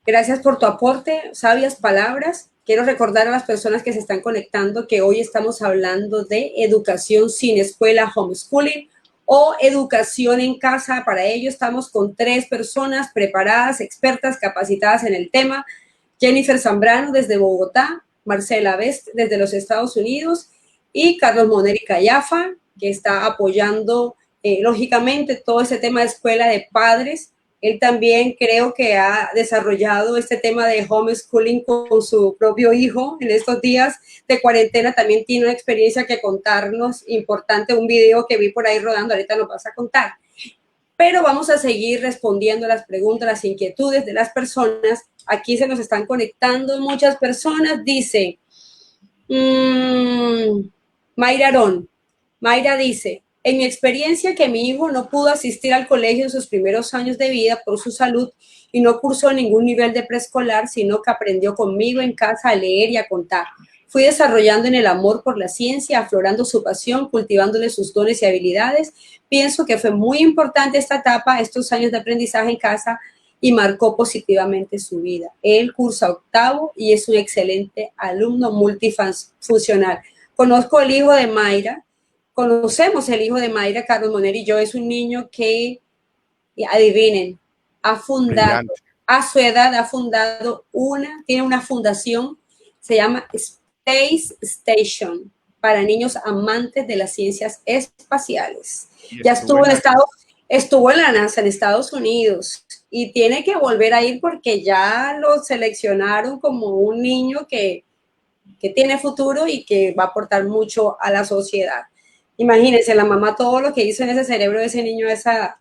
Gracias por tu aporte, sabias palabras. Quiero recordar a las personas que se están conectando que hoy estamos hablando de educación sin escuela, homeschooling, o educación en casa. Para ello estamos con 3 personas preparadas, expertas, capacitadas en el tema. Jennifer Zambrano desde Bogotá, Marcela Best desde los Estados Unidos y Carlos Moneri Callafa, que está apoyando lógicamente todo ese tema de escuela de padres. Él también creo que ha desarrollado este tema de homeschooling con su propio hijo en estos días de cuarentena. También tiene una experiencia que contarnos importante, un video que vi por ahí rodando, ahorita nos vas a contar. Pero vamos a seguir respondiendo las preguntas, las inquietudes de las personas. Aquí se nos están conectando muchas personas. Dice, Mayra Arón. Mayra dice, en mi experiencia que mi hijo no pudo asistir al colegio en sus primeros años de vida por su salud y no cursó ningún nivel de preescolar, sino que aprendió conmigo en casa a leer y a contar. Fui desarrollando en el amor por la ciencia, aflorando su pasión, cultivándole sus dones y habilidades. Pienso que fue muy importante esta etapa, estos años de aprendizaje en casa, y marcó positivamente su vida. Él cursa octavo y es un excelente alumno multifuncional. Conozco el hijo de Mayra, conocemos el hijo de Mayra, Carlos Moner y yo. Es un niño que, adivinen, ha fundado, Brillante. a su edad ha fundado tiene una fundación, se llama Space Station, para niños amantes de las ciencias espaciales. Ya estuvo en la NASA en Estados Unidos y tiene que volver a ir porque ya lo seleccionaron como un niño que tiene futuro y que va a aportar mucho a la sociedad. Imagínense, la mamá todo lo que hizo en ese cerebro de ese niño, esa...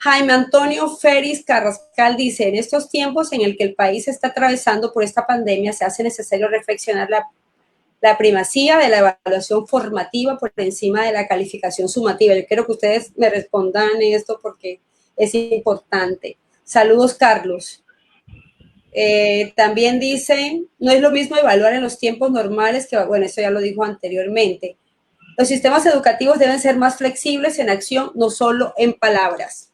Jaime Antonio Feris Carrascal dice, en estos tiempos en el que el país está atravesando por esta pandemia, se hace necesario reflexionar la primacía de la evaluación formativa por encima de la calificación sumativa. Yo quiero que ustedes me respondan esto porque es importante. Saludos, Carlos. También dicen, no es lo mismo evaluar en los tiempos normales que, bueno, eso ya lo dijo anteriormente. Los sistemas educativos deben ser más flexibles en acción, no solo en palabras.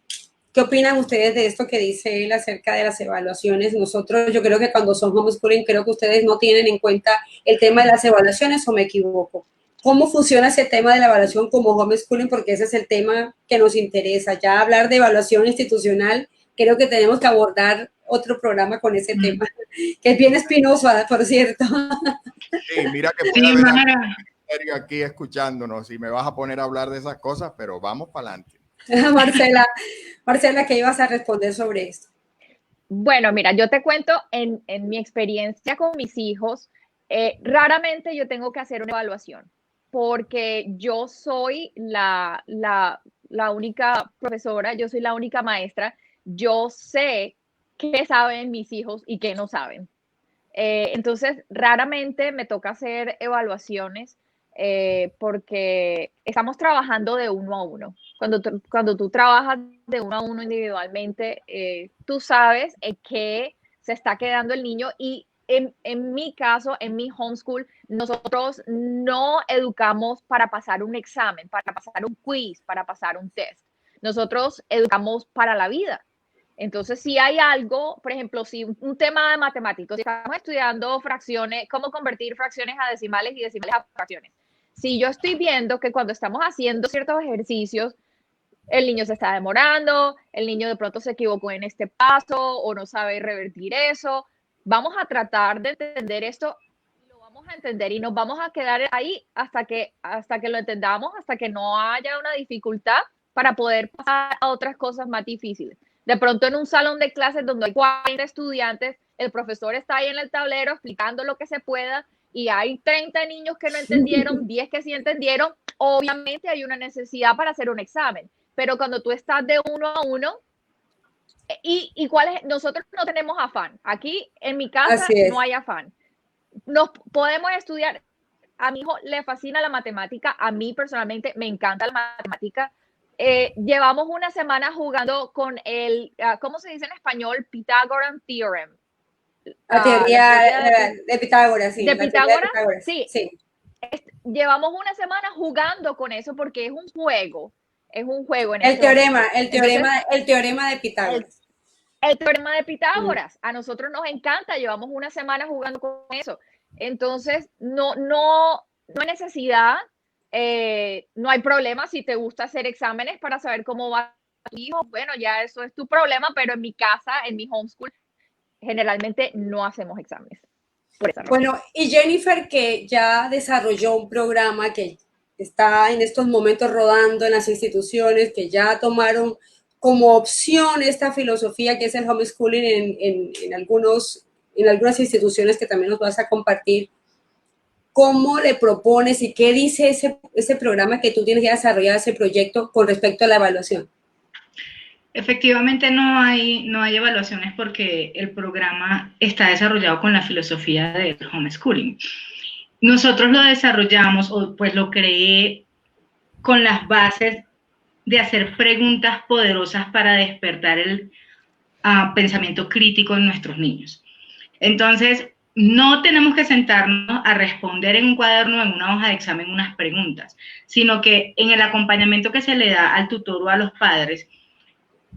¿Qué opinan ustedes de esto que dice él acerca de las evaluaciones? Nosotros, yo creo que cuando son homeschooling, creo que ustedes no tienen en cuenta el tema de las evaluaciones, ¿o me equivoco? ¿Cómo funciona ese tema de la evaluación como homeschooling? Porque ese es el tema que nos interesa. Ya hablar de evaluación institucional, creo que tenemos que abordar otro programa con ese tema, que es bien espinoso, por cierto. Sí, mira que puede haber alguien aquí escuchándonos y me vas a poner a hablar de esas cosas, pero vamos para adelante. Marcela, ¿qué ibas a responder sobre esto? Bueno, mira, yo te cuento en mi experiencia con mis hijos, raramente yo tengo que hacer una evaluación porque yo soy la única profesora, yo soy la única maestra, yo sé qué saben mis hijos y qué no saben. Entonces, raramente me toca hacer evaluaciones porque estamos trabajando de uno a uno. Cuando tú trabajas de uno a uno individualmente, tú sabes en qué se está quedando el niño y en mi caso, en mi homeschool, nosotros no educamos para pasar un examen, para pasar un quiz, para pasar un test. Nosotros educamos para la vida. Entonces, si hay algo, por ejemplo, si un tema de matemáticos, si estamos estudiando fracciones, cómo convertir fracciones a decimales y decimales a fracciones. Si yo estoy viendo que cuando estamos haciendo ciertos ejercicios, el niño se está demorando, el niño de pronto se equivocó en este paso o no sabe revertir eso, vamos a tratar de entender esto, lo vamos a entender y nos vamos a quedar ahí hasta que lo entendamos, hasta que no haya una dificultad para poder pasar a otras cosas más difíciles. De pronto en un salón de clases donde hay 40 estudiantes, el profesor está ahí en el tablero explicando lo que se pueda y hay 30 niños que no entendieron, 10 que sí entendieron, obviamente hay una necesidad para hacer un examen. Pero cuando tú estás de uno a uno, y cuál es, nosotros no tenemos afán. Aquí en mi casa no hay afán. Nos podemos estudiar. A mi hijo le fascina la matemática. A mí personalmente me encanta la matemática. Llevamos una semana jugando con el, ¿cómo se dice en español? Pythagorean Theorem. La teoría de Pitágoras, sí. ¿De Pitágoras? Sí. Llevamos una semana jugando con eso porque es un juego. Es un juego. El teorema de Pitágoras. El teorema de Pitágoras. A nosotros nos encanta. Llevamos una semana jugando con eso. Entonces, no hay necesidad. No hay problema si te gusta hacer exámenes para saber cómo va tu hijo. Bueno, ya eso es tu problema, pero en mi casa, en mi homeschool, generalmente no hacemos exámenes. Por esa razón. Bueno, y Jennifer, que ya desarrolló un programa que está en estos momentos rodando en las instituciones, que ya tomaron como opción esta filosofía que es el homeschooling en algunas instituciones que también nos vas a compartir. ¿Cómo le propones y qué dice ese programa que tú tienes que desarrollar, ese proyecto con respecto a la evaluación? Efectivamente no hay evaluaciones porque el programa está desarrollado con la filosofía del homeschooling. nosotros lo desarrollamos, o pues lo creé con las bases de hacer preguntas poderosas para despertar el pensamiento crítico en nuestros niños. Entonces, no tenemos que sentarnos a responder en un cuaderno, en una hoja de examen, unas preguntas, sino que en el acompañamiento que se le da al tutor o a los padres,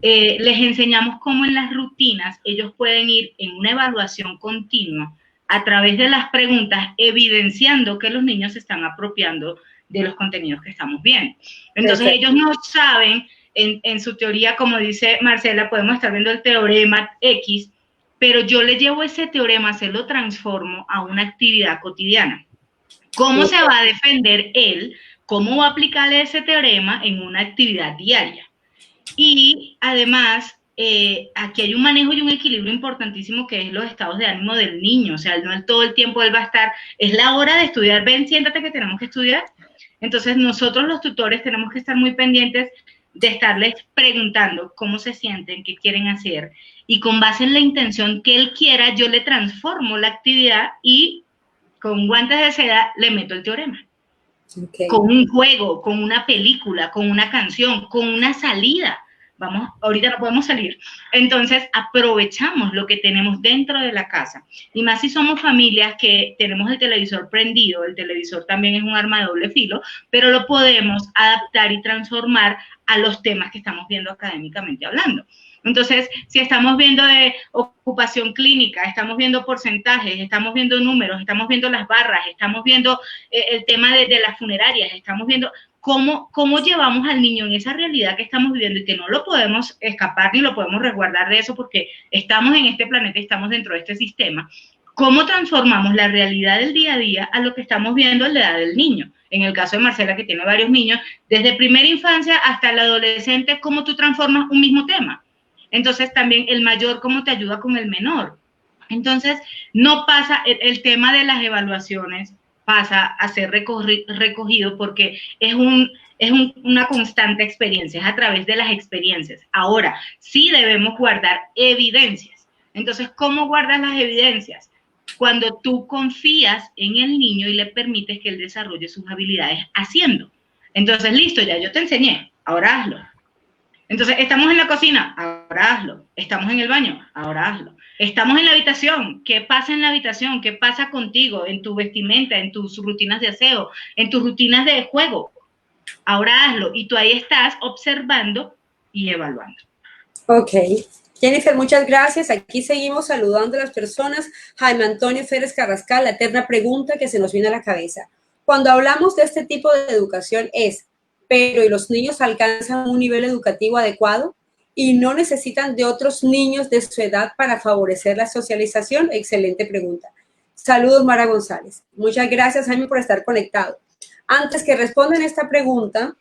les enseñamos cómo en las rutinas ellos pueden ir en una evaluación continua a través de las preguntas, evidenciando que los niños se están apropiando de los contenidos que estamos viendo. Entonces, perfecto, ellos no saben, en su teoría, como dice Marcela, podemos estar viendo el teorema X, pero yo le llevo ese teorema, se lo transformo a una actividad cotidiana. ¿Cómo se va a defender él? ¿Cómo va a aplicar ese teorema en una actividad diaria? Y además, aquí hay un manejo y un equilibrio importantísimo que es los estados de ánimo del niño. O sea, no todo el tiempo él va a estar, es la hora de estudiar, ven, siéntate que tenemos que estudiar. Entonces nosotros los tutores tenemos que estar muy pendientes de estarles preguntando cómo se sienten, qué quieren hacer, y con base en la intención que él quiera, yo le transformo la actividad y con guantes de seda le meto el teorema. Okay. Con un juego, con una película, con una canción, con una salida. Vamos, ahorita no podemos salir. Entonces, aprovechamos lo que tenemos dentro de la casa. Y más si somos familias que tenemos el televisor prendido, el televisor también es un arma de doble filo, pero lo podemos adaptar y transformar a los temas que estamos viendo académicamente hablando. Entonces, si estamos viendo de ocupación clínica, estamos viendo porcentajes, estamos viendo números, estamos viendo las barras, estamos viendo el tema de las funerarias, estamos viendo cómo llevamos al niño en esa realidad que estamos viviendo y que no lo podemos escapar ni lo podemos resguardar de eso porque estamos en este planeta y estamos dentro de este sistema. ¿Cómo transformamos la realidad del día a día a lo que estamos viendo en la edad del niño? En el caso de Marcela, que tiene varios niños, desde primera infancia hasta el adolescente, ¿cómo tú transformas un mismo tema? Entonces, también el mayor, ¿cómo te ayuda con el menor? Entonces, no pasa, el tema de las evaluaciones pasa a ser recogido porque es una constante experiencia, es a través de las experiencias. Ahora, sí debemos guardar evidencias. Entonces, ¿cómo guardas las evidencias? Cuando tú confías en el niño y le permites que él desarrolle sus habilidades haciendo. Entonces, listo, ya yo te enseñé, ahora hazlo. Entonces, estamos en la cocina, ahora hazlo. Estamos en el baño, ahora hazlo. Estamos en la habitación, ¿qué pasa en la habitación? ¿Qué pasa contigo, en tu vestimenta, en tus rutinas de aseo, en tus rutinas de juego? Ahora hazlo. Y tú ahí estás observando y evaluando. Ok. Jennifer, muchas gracias. Aquí seguimos saludando a las personas. Jaime Antonio Férez Carrascal, la eterna pregunta que se nos viene a la cabeza. Cuando hablamos de este tipo de educación pero ¿y los niños alcanzan un nivel educativo adecuado y no necesitan de otros niños de su edad para favorecer la socialización? Excelente pregunta. Saludos, Mara González. Muchas gracias, Jaime, por estar conectado. Antes que respondan esta pregunta,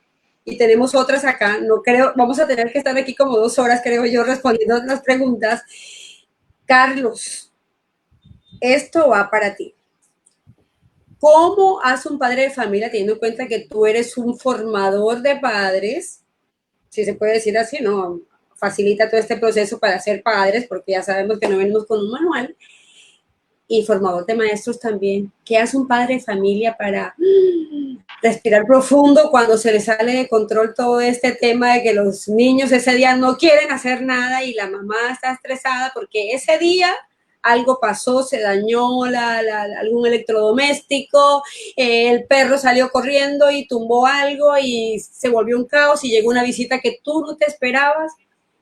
y tenemos otras acá, no creo, vamos a tener que estar aquí como 2 horas, creo yo, respondiendo las preguntas. Carlos, esto va para ti. ¿Cómo hace un padre de familia, teniendo en cuenta que tú eres un formador de padres? Si se puede decir así, ¿no? Facilita todo este proceso para ser padres, porque ya sabemos que no venimos con un manual. Y formador de maestros también. ¿Qué hace un padre de familia para respirar profundo cuando se le sale de control todo este tema de que los niños ese día no quieren hacer nada y la mamá está estresada porque ese día algo pasó, se dañó algún electrodoméstico, el perro salió corriendo y tumbó algo y se volvió un caos y llegó una visita que tú no te esperabas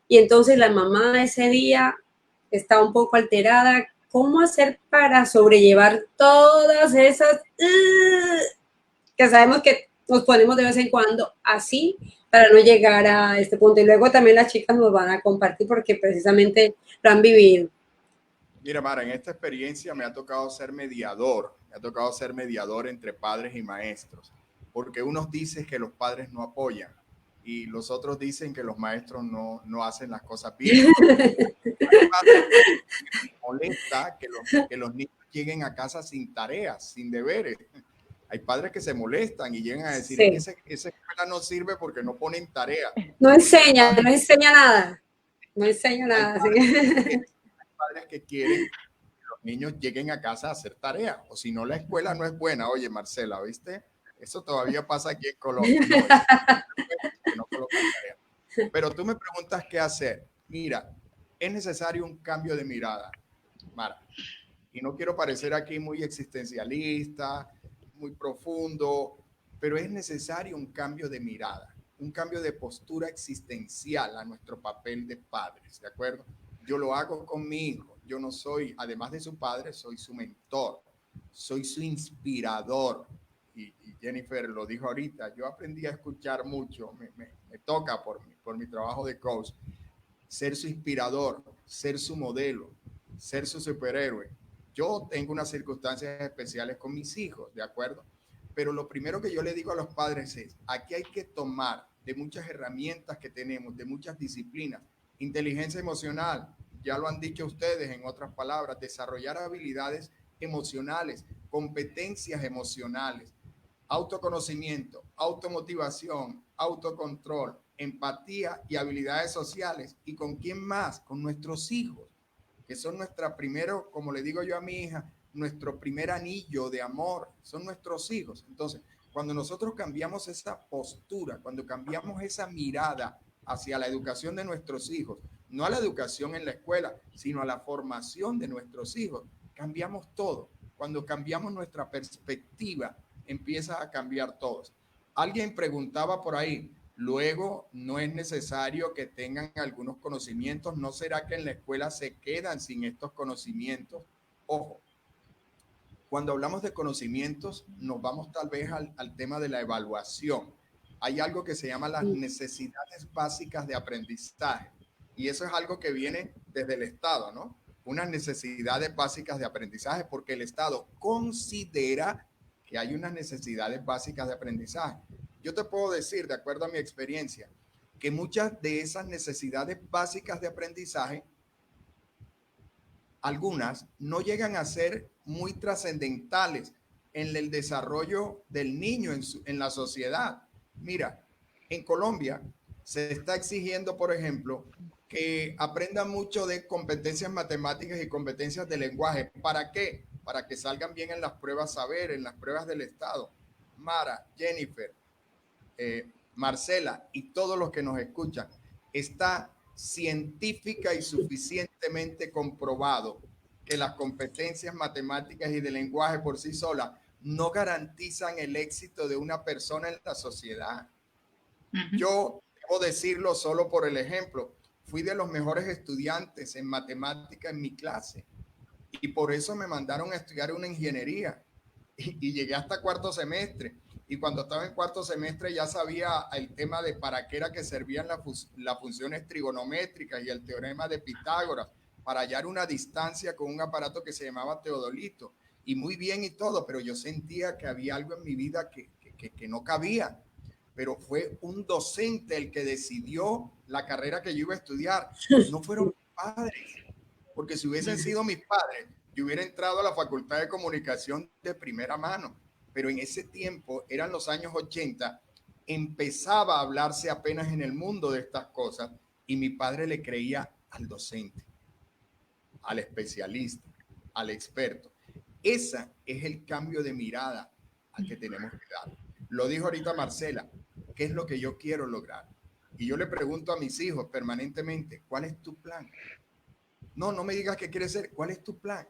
y entonces la mamá ese día está un poco alterada? ¿Cómo hacer para sobrellevar todas esas que sabemos que nos ponemos de vez en cuando así para no llegar a este punto? Y luego también las chicas nos van a compartir porque precisamente lo han vivido. Mira, Mara, en esta experiencia me ha tocado ser mediador entre padres y maestros, porque unos dicen que los padres no apoyan y los otros dicen que los maestros no hacen las cosas bien. Molesta que los niños lleguen a casa sin tareas, sin deberes. Hay padres que se molestan y llegan a decir, sí, esa escuela no sirve porque no ponen tareas. No enseña nada. No enseña nada. Hay padres que quieren que los niños lleguen a casa a hacer tareas, o si no, la escuela no es buena. Oye, Marcela, ¿viste? Eso todavía pasa aquí en Colombia. No colocan tareas. Pero tú me preguntas qué hacer. Mira, es necesario un cambio de mirada, Mara. Y no quiero parecer aquí muy existencialista, muy profundo, pero es necesario un cambio de mirada, un cambio de postura existencial a nuestro papel de padres, ¿de acuerdo? Yo lo hago con mi hijo. Yo no soy, además de su padre, soy su mentor, soy su inspirador. Y Jennifer lo dijo ahorita, yo aprendí a escuchar mucho, me toca por mi trabajo de coach, ser su inspirador, ser su modelo, ser su superhéroe. Yo tengo unas circunstancias especiales con mis hijos, ¿de acuerdo? Pero lo primero que yo le digo a los padres es, aquí hay que tomar de muchas herramientas que tenemos, de muchas disciplinas, inteligencia emocional, ya lo han dicho ustedes en otras palabras, desarrollar habilidades emocionales, competencias emocionales, autoconocimiento, automotivación, autocontrol, empatía y habilidades sociales. ¿Y con quién más? Con nuestros hijos, que son nuestra primero, como le digo yo a mi hija, nuestro primer anillo de amor, son nuestros hijos. Entonces, cuando nosotros cambiamos esa postura, cuando cambiamos esa mirada hacia la educación de nuestros hijos, no a la educación en la escuela, sino a la formación de nuestros hijos, cambiamos todo. Cuando cambiamos nuestra perspectiva, empieza a cambiar todo. Alguien preguntaba por ahí, luego no es necesario que tengan algunos conocimientos, ¿no será que en la escuela se quedan sin estos conocimientos? Ojo, cuando hablamos de conocimientos, nos vamos tal vez al tema de la evaluación. Hay algo que se llama las necesidades básicas de aprendizaje, y eso es algo que viene desde el Estado, ¿no? Unas necesidades básicas de aprendizaje, porque el Estado considera que hay unas necesidades básicas de aprendizaje. Yo te puedo decir, de acuerdo a mi experiencia, que muchas de esas necesidades básicas de aprendizaje, algunas no llegan a ser muy trascendentales en el desarrollo del niño en la sociedad. Mira, en Colombia se está exigiendo, por ejemplo, que aprendan mucho de competencias matemáticas y competencias de lenguaje. ¿Para qué? Para que salgan bien en las pruebas saber, en las pruebas del Estado. Mara, Jennifer, Marcela y todos los que nos escuchan, está científica y suficientemente comprobado que las competencias matemáticas y de lenguaje por sí solas no garantizan el éxito de una persona en la sociedad. Yo debo decirlo solo por el ejemplo. Fui de los mejores estudiantes en matemática en mi clase y por eso me mandaron a estudiar una ingeniería y llegué hasta cuarto semestre. Y cuando estaba en cuarto semestre ya sabía el tema de para qué era que servían las funciones trigonométricas y el teorema de Pitágoras para hallar una distancia con un aparato que se llamaba teodolito. Y muy bien y todo, pero yo sentía que había algo en mi vida que no cabía. Pero fue un docente el que decidió la carrera que yo iba a estudiar. No fueron mis padres, porque si hubiesen sido mis padres, yo hubiera entrado a la Facultad de Comunicación de primera mano. Pero en ese tiempo, eran los años 80, empezaba a hablarse apenas en el mundo de estas cosas y mi padre le creía al docente, al especialista, al experto. Ese es el cambio de mirada al que tenemos que dar. Lo dijo ahorita Marcela, ¿qué es lo que yo quiero lograr? Y yo le pregunto a mis hijos permanentemente, ¿cuál es tu plan? No, no me digas qué quieres ser, ¿cuál es tu plan?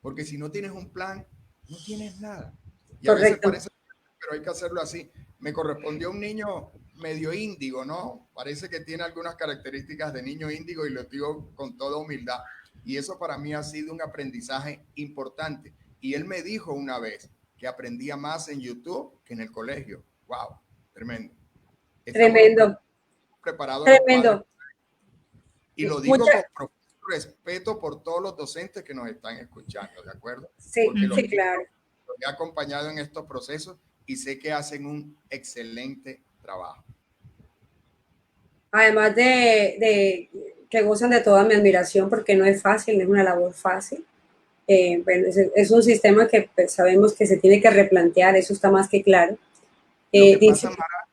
Porque si no tienes un plan, no tienes nada. Y a veces parece, pero hay que hacerlo así. Me correspondió un niño medio índigo, ¿no? Parece que tiene algunas características de niño índigo y lo digo con toda humildad. Y eso para mí ha sido un aprendizaje importante. Y él me dijo una vez que aprendía más en YouTube que en el colegio. ¡Wow! Tremendo. Tremendo. Preparados Tremendo. Los padres. Y lo digo con profundo respeto por todos los docentes que nos están escuchando, ¿de acuerdo? Sí, sí, claro. Los he acompañado en estos procesos y sé que hacen un excelente trabajo. Además de que gozan de toda mi admiración porque no es fácil, no es una labor fácil. Bueno, es un sistema que pues, sabemos que se tiene que replantear, eso está más que claro. Lo que pasa, Mara,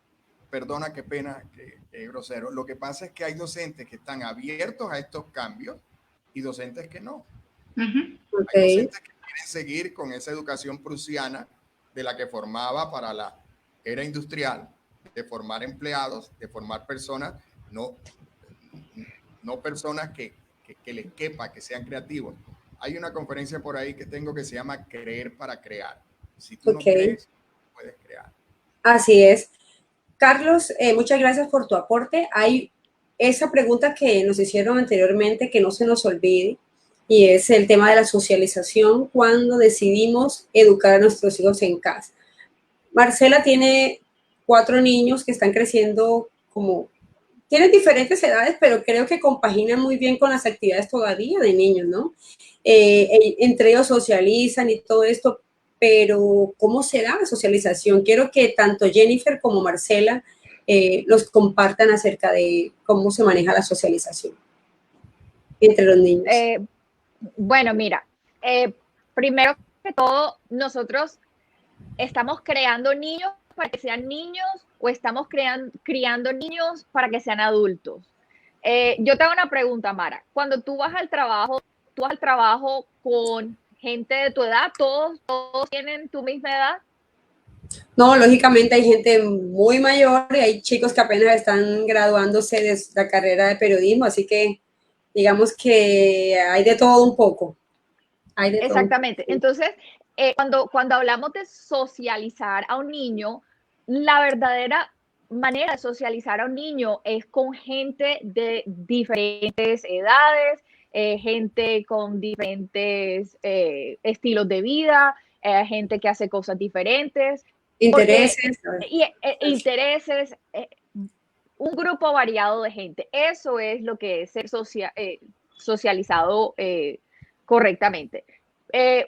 perdona, qué pena, que grosero. Lo que pasa es que hay docentes que están abiertos a estos cambios y docentes que no. Ok. Hay docentes que quieren seguir con esa educación prusiana de la que formaba para la era industrial, de formar empleados, de formar personas, no personas que les quepa, que sean creativos. Hay una conferencia por ahí que tengo que se llama Creer para Crear. Si tú no crees, puedes crear. Así es. Carlos, muchas gracias por tu aporte. Hay esa pregunta que nos hicieron anteriormente, que no se nos olvide, y es el tema de la socialización cuando decidimos educar a nuestros hijos en casa. Marcela tiene 4 niños que están creciendo tienen diferentes edades, pero creo que compaginan muy bien con las actividades todavía de niños, ¿no? Entre ellos socializan y todo esto, pero ¿cómo se da la socialización? Quiero que tanto Jennifer como Marcela los compartan acerca de cómo se maneja la socialización entre los niños. Bueno, mira, primero que todo, nosotros estamos creando niños para que sean niños o estamos criando niños para que sean adultos. Yo te hago una pregunta, Mara. Cuando tú vas al trabajo con gente de tu edad, ¿todos tienen tu misma edad? No, lógicamente hay gente muy mayor y hay chicos que apenas están graduándose de la carrera de periodismo, así que digamos que hay de todo un poco. Hay de Exactamente. todo. Entonces, cuando hablamos de socializar a un niño, la verdadera manera de socializar a un niño es con gente de diferentes edades, gente con diferentes estilos de vida, gente que hace cosas diferentes. Intereses. Intereses, un grupo variado de gente. Eso es lo que es ser socializado correctamente.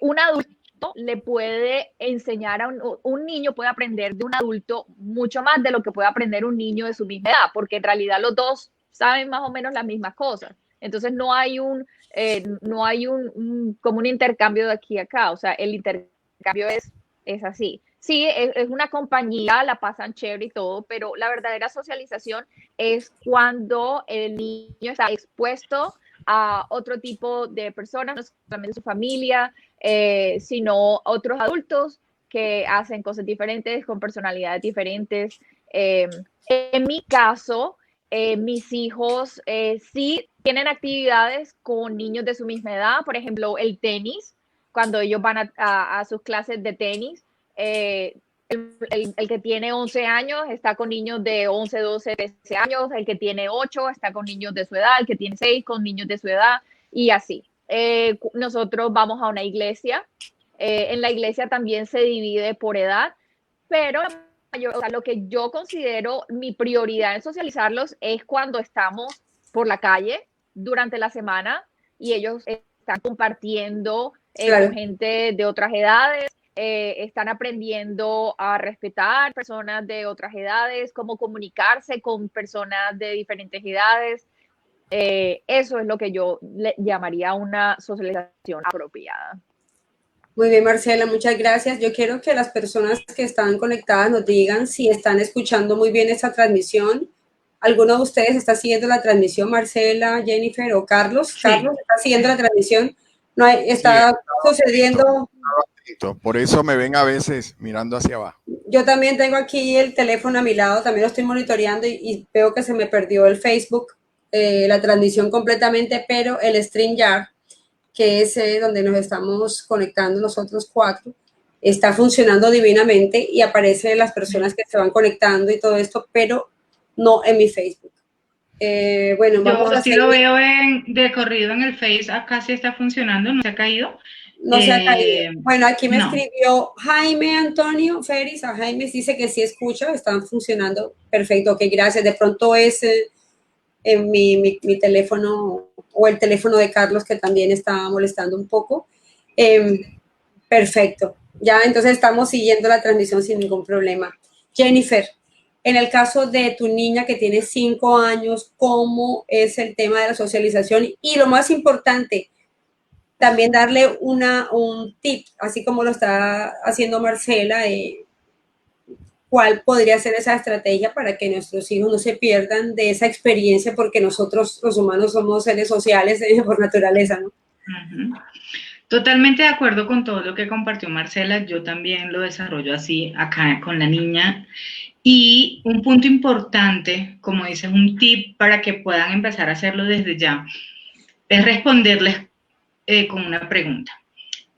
Un adulto le puede enseñar a un niño, puede aprender de un adulto mucho más de lo que puede aprender un niño de su misma edad, porque en realidad los dos saben más o menos las mismas cosas. Entonces no hay como un intercambio de aquí a acá, o sea, el intercambio es así. Sí, es una compañía, la pasan chévere y todo, pero la verdadera socialización es cuando el niño está expuesto a otro tipo de personas, no solamente su familia, sino otros adultos que hacen cosas diferentes, con personalidades diferentes. En mi caso, mis hijos sí tienen actividades con niños de su misma edad, por ejemplo, el tenis, cuando ellos van a sus clases de tenis. El que tiene 11 años está con niños de 11, 12, 13 años, el que tiene 8 está con niños de su edad, el que tiene 6 con niños de su edad y así. Nosotros vamos a una iglesia, en la iglesia también se divide por edad, pero lo que yo considero mi prioridad en socializarlos es cuando estamos por la calle durante la semana y ellos están compartiendo con gente de otras edades. Están aprendiendo a respetar personas de otras edades, cómo comunicarse con personas de diferentes edades. Eso es lo que yo le llamaría una socialización apropiada. Muy bien, Marcela, muchas gracias. Yo quiero que las personas que están conectadas nos digan si están escuchando muy bien esta transmisión. ¿Alguno de ustedes está siguiendo la transmisión, Marcela, Jennifer o Carlos? Sí. Carlos, ¿está siguiendo la transmisión? No está sucediendo. Por eso me ven a veces mirando hacia abajo. Yo también tengo aquí el teléfono a mi lado, también lo estoy monitoreando y veo que se me perdió el Facebook, la transmisión completamente, pero el StreamYard, que es donde nos estamos conectando nosotros 4, está funcionando divinamente y aparecen las personas que se van conectando y todo esto, pero no en mi Facebook. Bueno, vamos a seguir. Yo sí lo veo de corrido en el Face, acá sí está funcionando, no se ha caído. No se ha caído. Bueno, aquí me escribió Jaime Antonio Feris, a Jaime dice que sí escucha, están funcionando perfecto, ok, gracias. De pronto es en mi teléfono o el teléfono de Carlos que también está molestando un poco. Perfecto, ya entonces estamos siguiendo la transmisión sin ningún problema. Jennifer, en el caso de tu niña que tiene 5 años, ¿cómo es el tema de la socialización? Y lo más importante, también darle un tip, así como lo está haciendo Marcela, cuál podría ser esa estrategia para que nuestros hijos no se pierdan de esa experiencia, porque nosotros los humanos somos seres sociales por naturaleza, ¿no? Totalmente de acuerdo con todo lo que compartió Marcela, yo también lo desarrollo así acá con la niña. Y un punto importante, como dices, un tip para que puedan empezar a hacerlo desde ya, es responderles con una pregunta.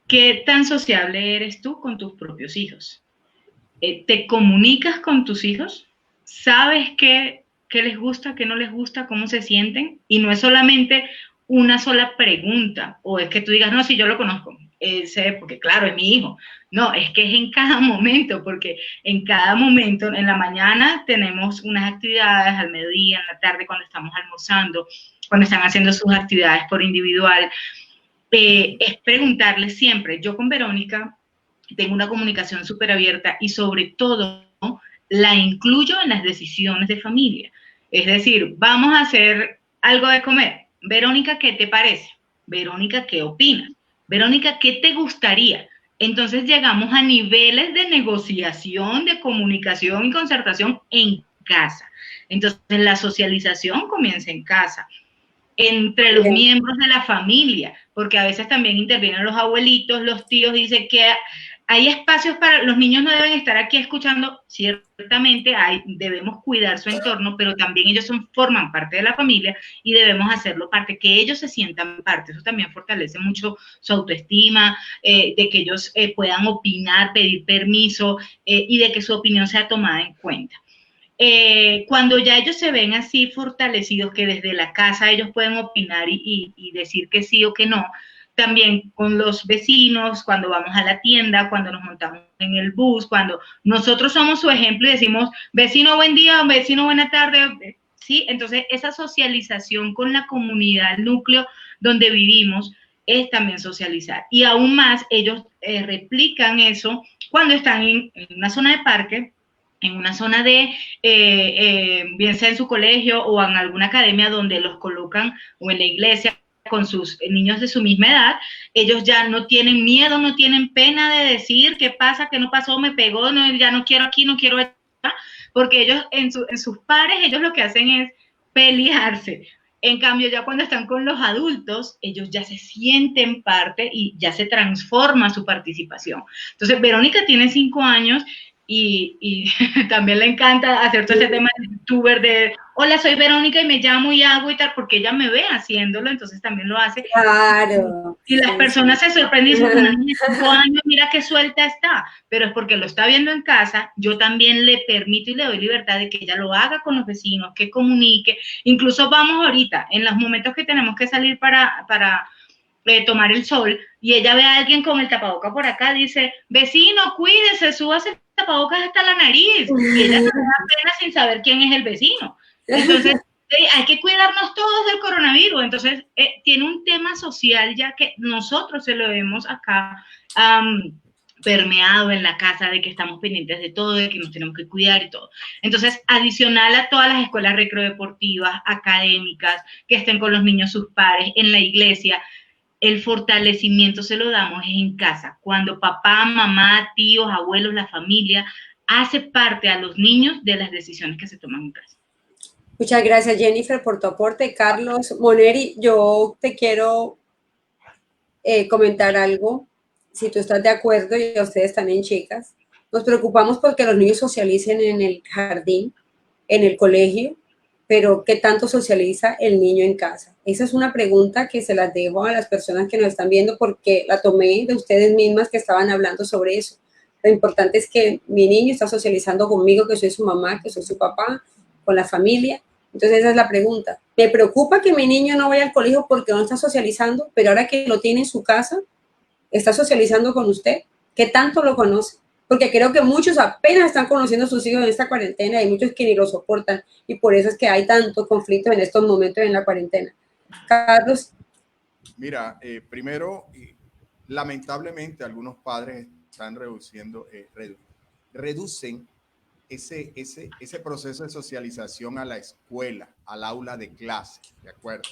¿Qué tan sociable eres tú con tus propios hijos? ¿Te comunicas con tus hijos? ¿Sabes qué les gusta, qué no les gusta, cómo se sienten? Y no es solamente una sola pregunta, o es que tú digas, no, si yo lo conozco, sé, porque claro, es mi hijo. No, es que es en cada momento, porque en cada momento, en la mañana tenemos unas actividades, al mediodía, en la tarde, cuando estamos almorzando, cuando están haciendo sus actividades por individual, es preguntarles siempre. Yo con Verónica tengo una comunicación súper abierta y sobre todo la incluyo en las decisiones de familia. Es decir, vamos a hacer algo de comer. Verónica, ¿qué te parece? Verónica, ¿qué opinas? Verónica, ¿qué te gustaría? Entonces llegamos a niveles de negociación, de comunicación y concertación en casa. Entonces la socialización comienza en casa, entre los miembros de la familia, porque a veces también intervienen los abuelitos, los tíos, dicen que hay espacios para, los niños no deben estar aquí escuchando, ciertamente debemos cuidar su entorno, pero también ellos forman parte de la familia y debemos hacerlo parte, que ellos se sientan parte, eso también fortalece mucho su autoestima, de que ellos puedan opinar, pedir permiso y de que su opinión sea tomada en cuenta. Cuando ya ellos se ven así fortalecidos, que desde la casa ellos pueden opinar y decir que sí o que no, también con los vecinos, cuando vamos a la tienda, cuando nos montamos en el bus, cuando nosotros somos su ejemplo y decimos, vecino, buen día, vecino, buena tarde, ¿sí? Entonces, esa socialización con la comunidad, el núcleo donde vivimos, es también socializar. Y aún más, ellos replican eso cuando están en una zona de parque, en una zona de, bien sea en su colegio o en alguna academia donde los colocan, o en la iglesia con sus niños de su misma edad, ellos ya no tienen miedo, no tienen pena de decir qué pasa, qué no pasó, me pegó, no, ya no quiero aquí, no quiero allá, porque ellos en sus pares, ellos lo que hacen es pelearse. En cambio, ya cuando están con los adultos, ellos ya se sienten parte y ya se transforma su participación. Entonces, Verónica tiene 5 años y también le encanta hacer todo ese tema de youtuber de, hola, soy Verónica y me llamo y hago y tal, porque ella me ve haciéndolo, entonces también lo hace. Claro. Y las personas se sorprenden y dicen, una niña de 5 años, mira qué suelta está, pero es porque lo está viendo en casa, yo también le permito y le doy libertad de que ella lo haga con los vecinos, que comunique, incluso vamos ahorita, en los momentos que tenemos que salir para tomar el sol, y ella ve a alguien con el tapaboca por acá, dice, vecino, cuídese, súbase el tapabocas hasta la nariz, y ella se da pena sin saber quién es el vecino. Entonces, hay que cuidarnos todos del coronavirus. Entonces, tiene un tema social ya que nosotros se lo vemos acá permeado en la casa, de que estamos pendientes de todo, de que nos tenemos que cuidar y todo. Entonces, adicional a todas las escuelas recreodeportivas, académicas, que estén con los niños sus pares, en la iglesia, el fortalecimiento se lo damos en casa, cuando papá, mamá, tíos, abuelos, la familia hace parte a los niños de las decisiones que se toman en casa. Muchas gracias, Jennifer, por tu aporte. Carlos Moneri, yo te quiero comentar algo, si tú estás de acuerdo, y a ustedes también, chicas. Nos preocupamos porque los niños socialicen en el jardín, en el colegio, pero ¿qué tanto socializa el niño en casa? Esa es una pregunta que se las dejo a las personas que nos están viendo, porque la tomé de ustedes mismas que estaban hablando sobre eso. Lo importante es que mi niño está socializando conmigo, que soy su mamá, que soy su papá, con la familia. Entonces esa es la pregunta. Me preocupa que mi niño no vaya al colegio porque no está socializando, pero ahora que lo tiene en su casa, está socializando con usted. ¿Qué tanto lo conoce? Porque creo que muchos apenas están conociendo a sus hijos en esta cuarentena, hay muchos que ni lo soportan, y por eso es que hay tanto conflicto en estos momentos en la cuarentena. Carlos. Mira, primero, lamentablemente algunos padres están reducen ese proceso de socialización a la escuela, al aula de clase, ¿de acuerdo?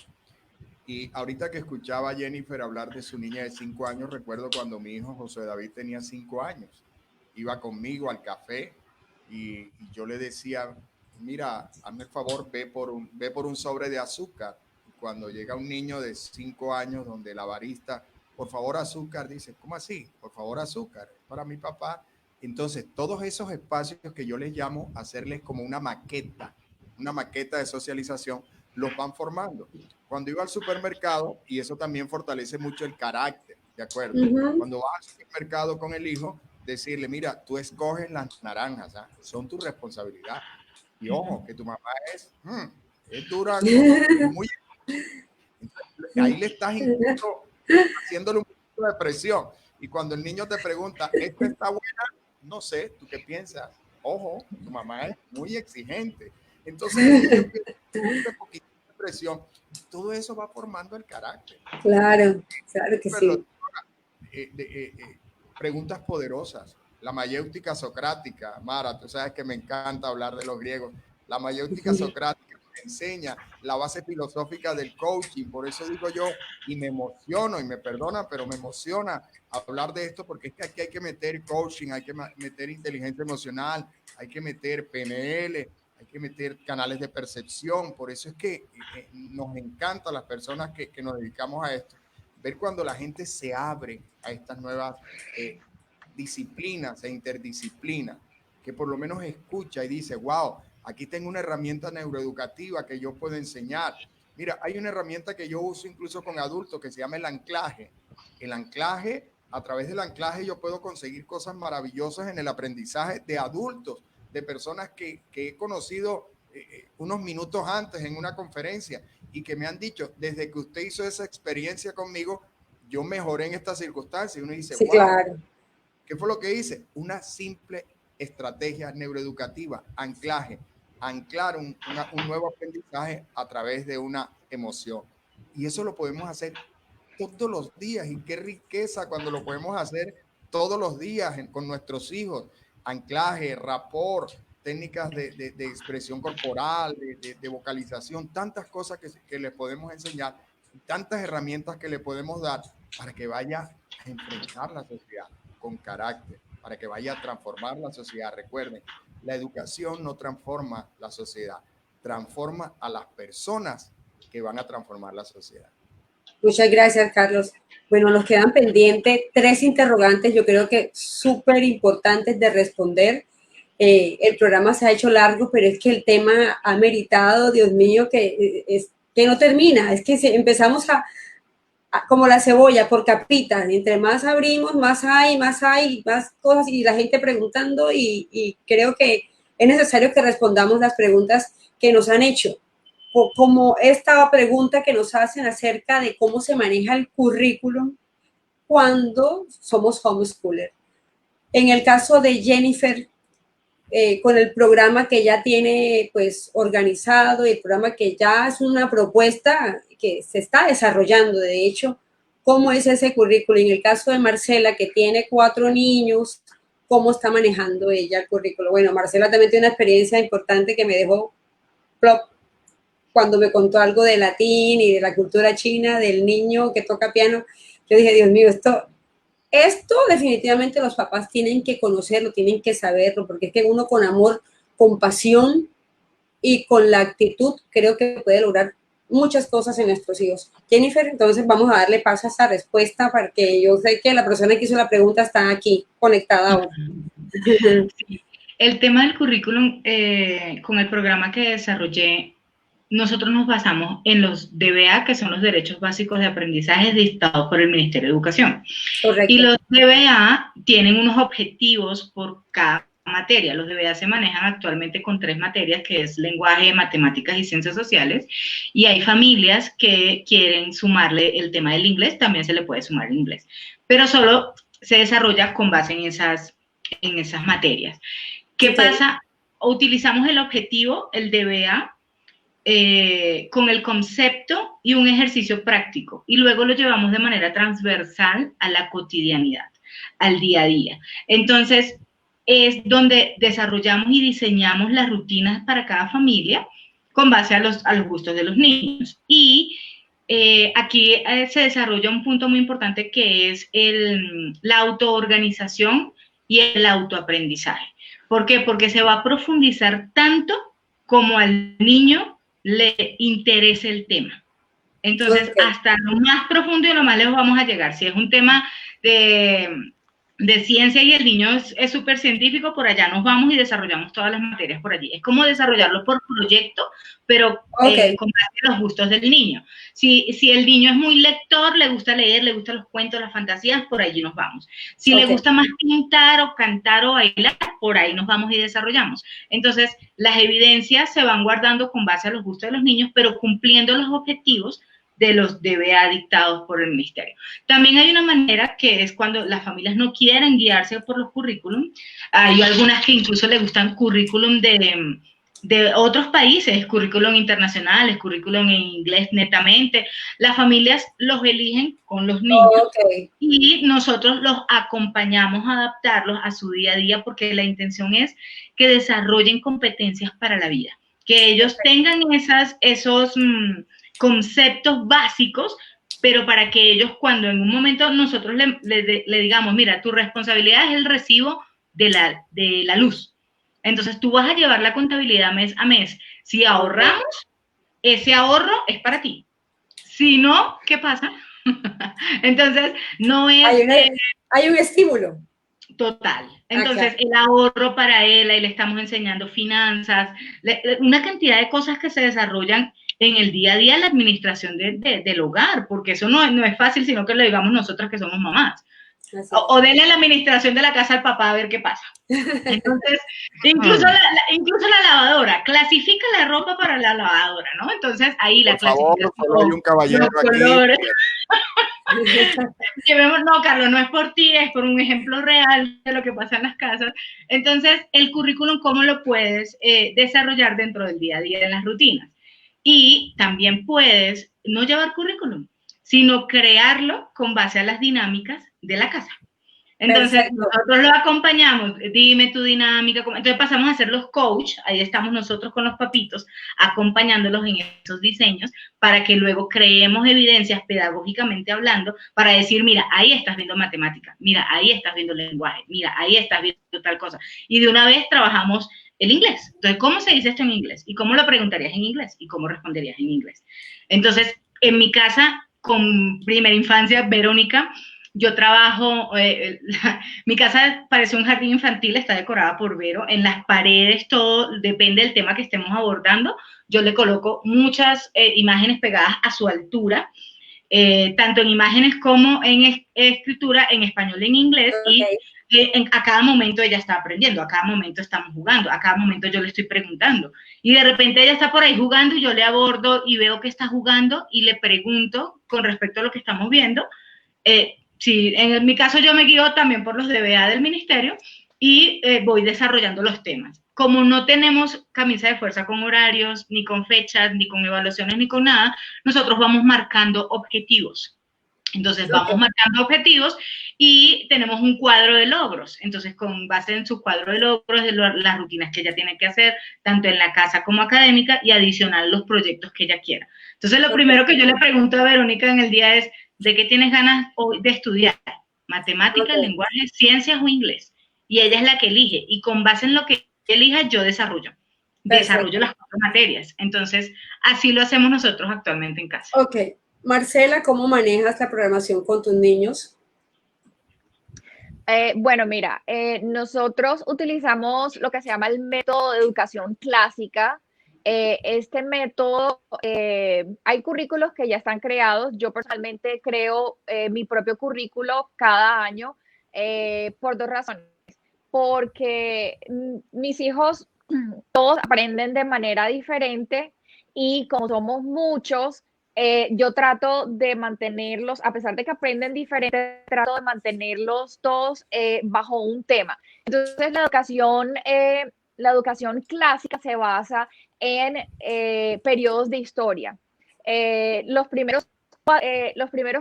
Y ahorita que escuchaba a Jennifer hablar de su niña de 5 años, recuerdo cuando mi hijo José David tenía 5 años. Iba conmigo al café y yo le decía, mira, hazme el favor, ve por un sobre de azúcar. Cuando llega un niño de 5 años donde la barista por favor azúcar, dice, ¿cómo así? Por favor azúcar, para mi papá. Entonces, todos esos espacios que yo les llamo hacerles como una maqueta de socialización, los van formando. Cuando iba al supermercado, y eso también fortalece mucho el carácter, ¿de acuerdo? Cuando vas al supermercado con el hijo, decirle, mira, tú escoges las naranjas, ¿eh? Son tu responsabilidad. Y ojo, que tu mamá es dura, muy... Entonces, ahí le estás incluso haciéndole un poquito de presión. Y cuando el niño te pregunta, ¿esta está buena? No sé, ¿tú qué piensas? Ojo, tu mamá es muy exigente. Entonces, el niño empieza un poquito de presión. Todo eso va formando el carácter. Claro, claro que sí. Preguntas poderosas. La mayéutica socrática, Mara, tú sabes que me encanta hablar de los griegos. La mayéutica socrática enseña la base filosófica del coaching. Por eso digo yo, y me emociono, y me perdonan, pero me emociona hablar de esto, porque es que aquí hay que meter coaching, hay que meter inteligencia emocional, hay que meter PNL, hay que meter canales de percepción. Por eso es que nos encanta a las personas que nos dedicamos a esto, ver cuando la gente se abre a estas nuevas disciplinas e interdisciplinas, que por lo menos escucha y dice, wow, aquí tengo una herramienta neuroeducativa que yo puedo enseñar. Mira, hay una herramienta que yo uso incluso con adultos que se llama el anclaje. El anclaje, a través del anclaje yo puedo conseguir cosas maravillosas en el aprendizaje de adultos, de personas que he conocido unos minutos antes en una conferencia y que me han dicho, desde que usted hizo esa experiencia conmigo, yo mejoré en estas circunstancias. Y uno dice, sí, wow, claro. ¿Qué fue lo que hice? Una simple estrategia neuroeducativa, anclaje, anclar un nuevo aprendizaje a través de una emoción. Y eso lo podemos hacer todos los días. Y qué riqueza cuando lo podemos hacer todos los días con nuestros hijos. Anclaje, rapport, técnicas de expresión corporal, de vocalización, tantas cosas que les podemos enseñar, tantas herramientas que le podemos dar para que vaya a enfrentar la sociedad con carácter, para que vaya a transformar la sociedad. Recuerden, la educación no transforma la sociedad, transforma a las personas que van a transformar la sociedad. Muchas gracias, Carlos. Bueno, nos quedan pendientes 3 interrogantes, yo creo que súper importantes de responder. El programa se ha hecho largo, pero es que el tema ha meritado, Dios mío, que no termina. Es que empezamos como la cebolla, por capitas. Entre más abrimos, más cosas y la gente preguntando y creo que es necesario que respondamos las preguntas que nos han hecho. Como esta pregunta que nos hacen acerca de cómo se maneja el currículum cuando somos homeschooler. En el caso de Jennifer, con el programa que ya tiene pues organizado y el programa que ya es una propuesta que se está desarrollando, de hecho, ¿cómo es ese currículum? En el caso de Marcela, que tiene 4 niños, ¿cómo está manejando ella el currículum? Bueno, Marcela también tiene una experiencia importante que me dejó plop cuando me contó algo de latín y de la cultura china, del niño que toca piano. Yo dije, Dios mío, esto definitivamente los papás tienen que conocerlo, tienen que saberlo, porque es que uno con amor, con pasión y con la actitud creo que puede lograr muchas cosas en nuestros hijos. Jennifer, entonces vamos a darle paso a esta respuesta para que yo sé que la persona que hizo la pregunta está aquí conectada ahora. Sí. El tema del currículum, con el programa que desarrollé, nosotros nos basamos en los DBA, que son los Derechos Básicos de Aprendizaje dictados por el Ministerio de Educación. Correcto. Y los DBA tienen unos objetivos por cada materia. Los DBA se manejan actualmente con 3 materias, que es lenguaje, matemáticas y ciencias sociales. Y hay familias que quieren sumarle el tema del inglés, también se le puede sumar el inglés. Pero solo se desarrolla con base en esas materias. ¿Qué pasa? Utilizamos el objetivo, el DBA, con el concepto y un ejercicio práctico, y luego lo llevamos de manera transversal a la cotidianidad, al día a día. Entonces, es donde desarrollamos y diseñamos las rutinas para cada familia con base a los gustos de los niños. Y aquí se desarrolla un punto muy importante que es la autoorganización y el autoaprendizaje. ¿Por qué? Porque se va a profundizar tanto como al niño le interesa el tema. Entonces, hasta lo más profundo y lo más lejos vamos a llegar. Si es un tema de ciencia y el niño es súper científico, por allá nos vamos y desarrollamos todas las materias por allí. Es como desarrollarlo por proyecto, pero con base en los gustos del niño. Si el niño es muy lector, le gusta leer, le gustan los cuentos, las fantasías, por allí nos vamos. Si le gusta más pintar o cantar o bailar, por ahí nos vamos y desarrollamos. Entonces, las evidencias se van guardando con base a los gustos de los niños, pero cumpliendo los objetivos de los DBA dictados por el ministerio. También hay una manera que es cuando las familias no quieren guiarse por los currículum. Hay algunas que incluso le gustan currículum de otros países, currículum internacionales, currículum en inglés netamente. Las familias los eligen con los niños y nosotros los acompañamos a adaptarlos a su día a día porque la intención es que desarrollen competencias para la vida, que ellos tengan esos conceptos básicos, pero para que ellos cuando en un momento nosotros le digamos, mira, tu responsabilidad es el recibo de la luz. Entonces tú vas a llevar la contabilidad mes a mes. Si ahorramos, ese ahorro es para ti. Si no, ¿qué pasa? Entonces, no es... Hay un estímulo. Total. Entonces, el ahorro para él, ahí le estamos enseñando finanzas, una cantidad de cosas que se desarrollan en el día a día en la administración del hogar, porque eso no es fácil, sino que lo digamos nosotras que somos mamás. O denle la administración de la casa al papá a ver qué pasa. Entonces, incluso la lavadora, clasifica la ropa para la lavadora, ¿no? Entonces, ahí la clasificación. Por favor, hay un caballero aquí. No, Carlos, no es por ti, es por un ejemplo real de lo que pasa en las casas. Entonces, el currículum, ¿cómo lo puedes desarrollar dentro del día a día en las rutinas? Y también puedes no llevar currículum, sino crearlo con base a las dinámicas de la casa. Entonces, nosotros lo acompañamos, dime tu dinámica, entonces pasamos a ser los coach, ahí estamos nosotros con los papitos, acompañándolos en esos diseños, para que luego creemos evidencias pedagógicamente hablando, para decir, mira, ahí estás viendo matemáticas, mira, ahí estás viendo lenguaje, mira, ahí estás viendo tal cosa, y de una vez trabajamos el inglés. Entonces, ¿cómo se dice esto en inglés? ¿Y cómo lo preguntarías en inglés? ¿Y cómo responderías en inglés? Entonces, en mi casa, con primera infancia, Verónica, yo trabajo, mi casa parece un jardín infantil, está decorada por Vero, en las paredes todo, depende del tema que estemos abordando, yo le coloco muchas imágenes pegadas a su altura, tanto en imágenes como en escritura, en español y en inglés, y a cada momento ella está aprendiendo, a cada momento estamos jugando, a cada momento yo le estoy preguntando, y de repente ella está por ahí jugando y yo le abordo y veo que está jugando y le pregunto con respecto a lo que estamos viendo. Sí, en mi caso yo me guío también por los DBA del ministerio y voy desarrollando los temas. Como no tenemos camisa de fuerza con horarios, ni con fechas, ni con evaluaciones, ni con nada, nosotros vamos marcando objetivos. Entonces vamos marcando objetivos y tenemos un cuadro de logros. Entonces con base en su cuadro de logros, de las rutinas que ella tiene que hacer, tanto en la casa como académica, y adicional los proyectos que ella quiera. Entonces lo primero que yo le pregunto a Verónica en el día es, ¿de qué tienes ganas hoy de estudiar? ¿Matemáticas, lenguaje, ciencias o inglés? Y ella es la que elige. Y con base en lo que elija, yo desarrollo las 4 materias. Entonces, así lo hacemos nosotros actualmente en casa. Ok. Marcela, ¿cómo manejas la programación con tus niños? Bueno, mira, nosotros utilizamos lo que se llama el método de educación clásica. Este método, hay currículos que ya están creados. Yo personalmente creo mi propio currículo cada año por 2 razones. Porque mis hijos todos aprenden de manera diferente y como somos muchos, yo trato de mantenerlos, a pesar de que aprenden diferente, trato de mantenerlos todos bajo un tema. Entonces, la educación clásica se basa en periodos de historia. Los primeros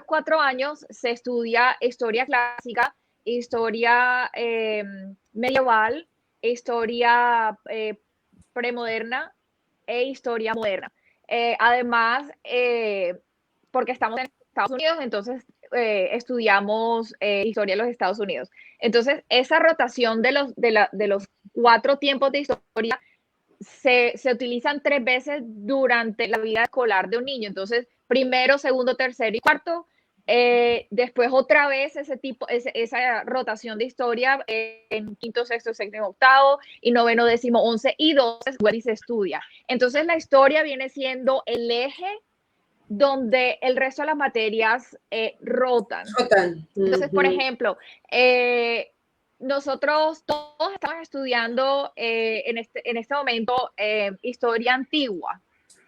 4 años se estudia historia clásica, historia medieval, historia premoderna e historia moderna. Además, porque estamos en Estados Unidos, entonces estudiamos historia de los Estados Unidos. Entonces, esa rotación de los 4 tiempos de historia se utilizan 3 veces durante la vida escolar de un niño. Entonces, primero, segundo, tercero y cuarto. Después otra vez esa rotación de historia en quinto, sexto, séptimo, octavo y noveno, décimo, 11 y 12 y se estudia. Entonces la historia viene siendo el eje donde el resto de las materias rotan. Entonces, por ejemplo, nosotros todos estamos estudiando en este momento historia antigua,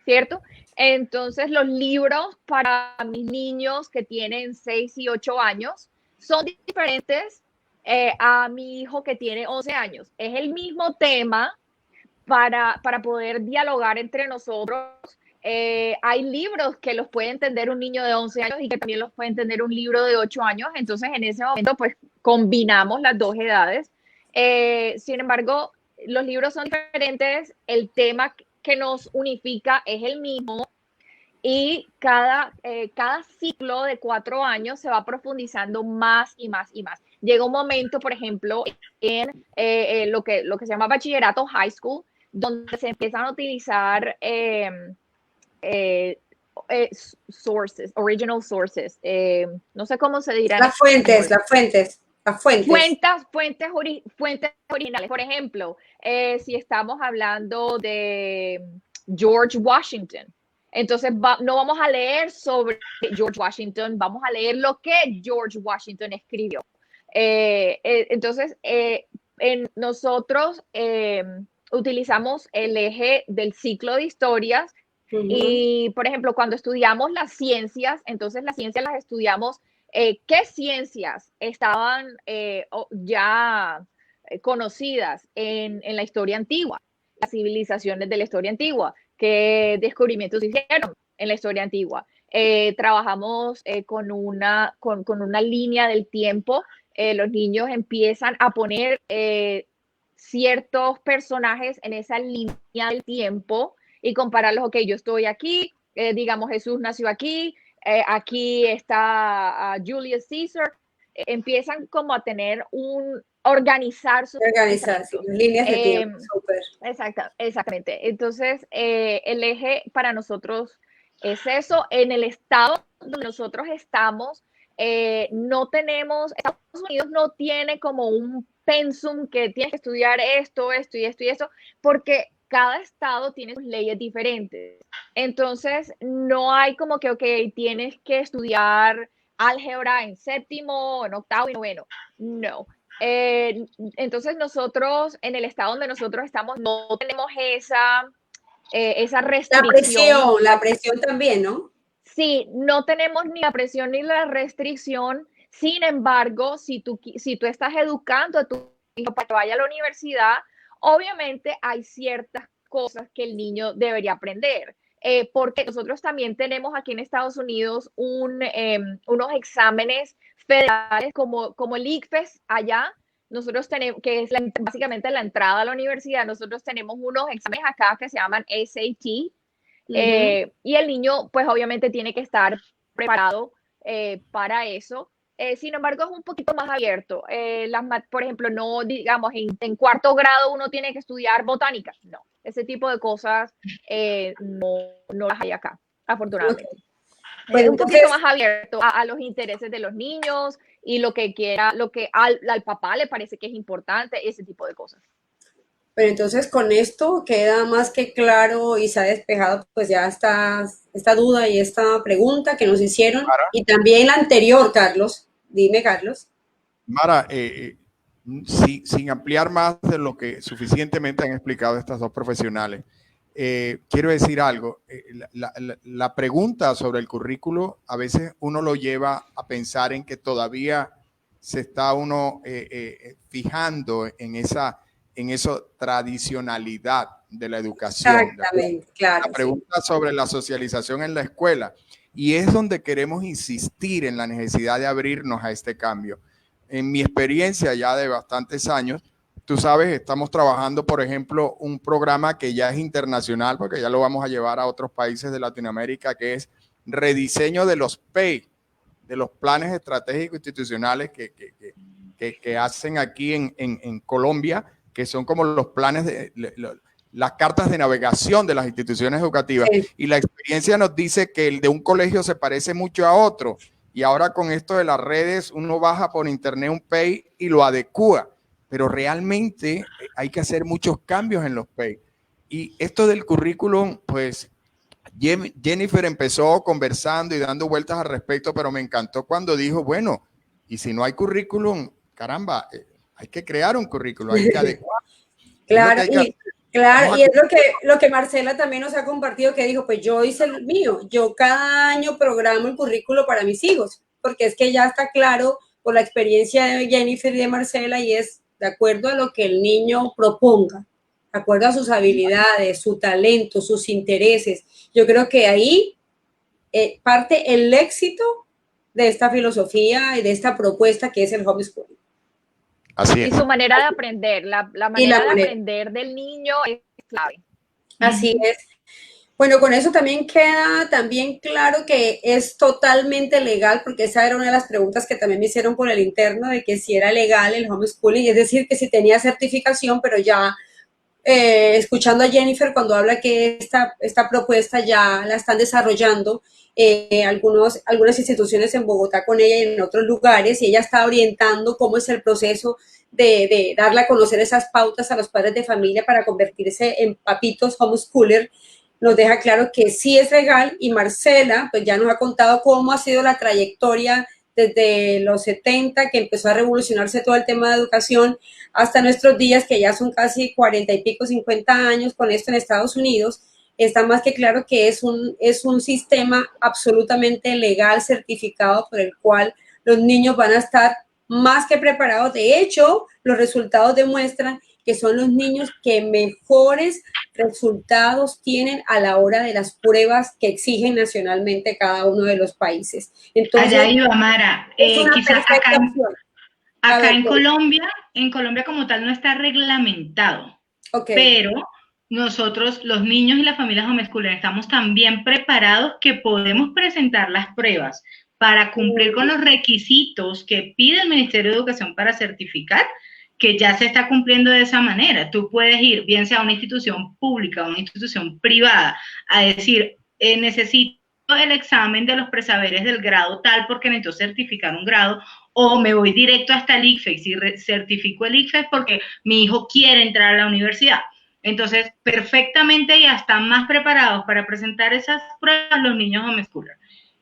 ¿cierto? Entonces, los libros para mis niños que tienen 6 y 8 años son diferentes a mi hijo que tiene 11 años. Es el mismo tema para poder dialogar entre nosotros. Hay libros que los puede entender un niño de 11 años y que también los puede entender un libro de 8 años. Entonces, en ese momento, pues, combinamos las dos edades. Sin embargo, los libros son diferentes, el tema que nos unifica es el mismo y cada ciclo de 4 años se va profundizando más y más y más. Llega un momento, por ejemplo, en lo que se llama bachillerato high school, donde se empiezan a utilizar sources, original sources, no sé cómo se dirá. Las fuentes. Fuentes originales. Por ejemplo, si estamos hablando de George Washington, entonces no vamos a leer sobre George Washington, vamos a leer lo que George Washington escribió. Entonces, nosotros utilizamos el eje del ciclo de historias. Y, por ejemplo, cuando estudiamos las ciencias, entonces las ciencias las estudiamos, ¿qué ciencias estaban ya conocidas en la historia antigua? Las civilizaciones de la historia antigua, ¿qué descubrimientos hicieron en la historia antigua? Trabajamos con una línea del tiempo. Los niños empiezan a poner ciertos personajes en esa línea del tiempo y compararlos. Ok, yo estoy aquí, digamos Jesús nació aquí, aquí está Julius Caesar. Empiezan como a tener organizar sus líneas de tiempo. Súper. Exactamente. Entonces, el eje para nosotros es eso. En el estado donde nosotros estamos, no tenemos, Estados Unidos no tiene como un pensum que tienes que estudiar esto y esto, porque cada estado tiene sus leyes diferentes. Entonces, no hay como que, ok, tienes que estudiar álgebra en séptimo, en octavo y noveno. No. Entonces, nosotros, en el estado donde nosotros estamos, no tenemos esa restricción. La presión también, ¿no? Sí, no tenemos ni la presión ni la restricción. Sin embargo, si tú estás educando a tu hijo para que vaya a la universidad, obviamente hay ciertas cosas que el niño debería aprender, porque nosotros también tenemos aquí en Estados Unidos unos exámenes federales como el ICFES allá. Nosotros tenemos, que es básicamente la entrada a la universidad, nosotros tenemos unos exámenes acá que se llaman SAT, y el niño pues obviamente tiene que estar preparado para eso. Sin embargo, es un poquito más abierto. Por ejemplo, no digamos en cuarto grado uno tiene que estudiar botánica. No, ese tipo de cosas no las hay acá, afortunadamente. Okay. Pues es un poquito más abierto a los intereses de los niños y lo que al papá le parece que es importante, ese tipo de cosas. Pero entonces con esto queda más que claro y se ha despejado pues ya esta duda y esta pregunta que nos hicieron. Mara. Y también la anterior, Carlos. Dime, Carlos. Mara, sin ampliar más de lo que suficientemente han explicado estas dos profesionales, quiero decir algo. La pregunta sobre el currículo, a veces uno lo lleva a pensar en que todavía se está uno fijando en esa tradicionalidad de la educación. Exactamente, claro. La pregunta sobre la socialización en la escuela. Y es donde queremos insistir en la necesidad de abrirnos a este cambio. En mi experiencia ya de bastantes años, tú sabes, estamos trabajando, por ejemplo, un programa que ya es internacional, porque ya lo vamos a llevar a otros países de Latinoamérica, que es rediseño de los PEI, de los planes estratégicos institucionales que hacen aquí en Colombia, que son como los planes las cartas de navegación de las instituciones educativas. Sí. Y la experiencia nos dice que el de un colegio se parece mucho a otro. Y ahora con esto de las redes, uno baja por internet un PEI y lo adecúa. Pero realmente hay que hacer muchos cambios en los PEI. Y esto del currículum, pues Jennifer empezó conversando y dando vueltas al respecto, pero me encantó cuando dijo, bueno, y si no hay currículum, caramba, hay que crear un currículum, hay que adecuar. Claro, y es lo que Marcela también nos ha compartido, que dijo, pues yo hice el mío, yo cada año programo el currículo para mis hijos, porque es que ya está claro por la experiencia de Jennifer y de Marcela, y es de acuerdo a lo que el niño proponga, de acuerdo a sus habilidades, su talento, sus intereses. Yo creo que ahí parte el éxito de esta filosofía y de esta propuesta que es el homeschooling. Así es. Y su manera de aprender, la manera de aprender del niño es clave. Así es. Bueno, con eso también queda también claro que es totalmente legal, porque esa era una de las preguntas que también me hicieron por el interno, de que si era legal el homeschooling, es decir, que si tenía certificación, pero ya escuchando a Jennifer cuando habla que esta propuesta ya la están desarrollando algunas instituciones en Bogotá con ella y en otros lugares, y ella está orientando cómo es el proceso de darle a conocer esas pautas a los padres de familia para convertirse en papitos homeschooler. Nos deja claro que sí es legal, y Marcela pues ya nos ha contado cómo ha sido la trayectoria desde los 70, que empezó a revolucionarse todo el tema de educación, hasta nuestros días, que ya son casi 40 y pico, 50 años con esto en Estados Unidos. Está más que claro que es un sistema absolutamente legal, certificado, por el cual los niños van a estar más que preparados. De hecho, los resultados demuestran que son los niños que mejores resultados tienen a la hora de las pruebas que exigen nacionalmente cada uno de los países. Entonces, allá iba, Mara. Es una perfecta opción. Acá en Colombia como tal no está reglamentado, pero nosotros, los niños y las familias homeschooler, estamos tan bien preparados que podemos presentar las pruebas para cumplir con los requisitos que pide el Ministerio de Educación para certificar, que ya se está cumpliendo de esa manera. Tú puedes ir, bien sea a una institución pública o una institución privada, a decir, necesito el examen de los presaberes del grado tal porque necesito certificar un grado, o me voy directo hasta el ICFES y certifico el ICFES porque mi hijo quiere entrar a la universidad. Entonces, perfectamente ya están más preparados para presentar esas pruebas los niños homeschooler.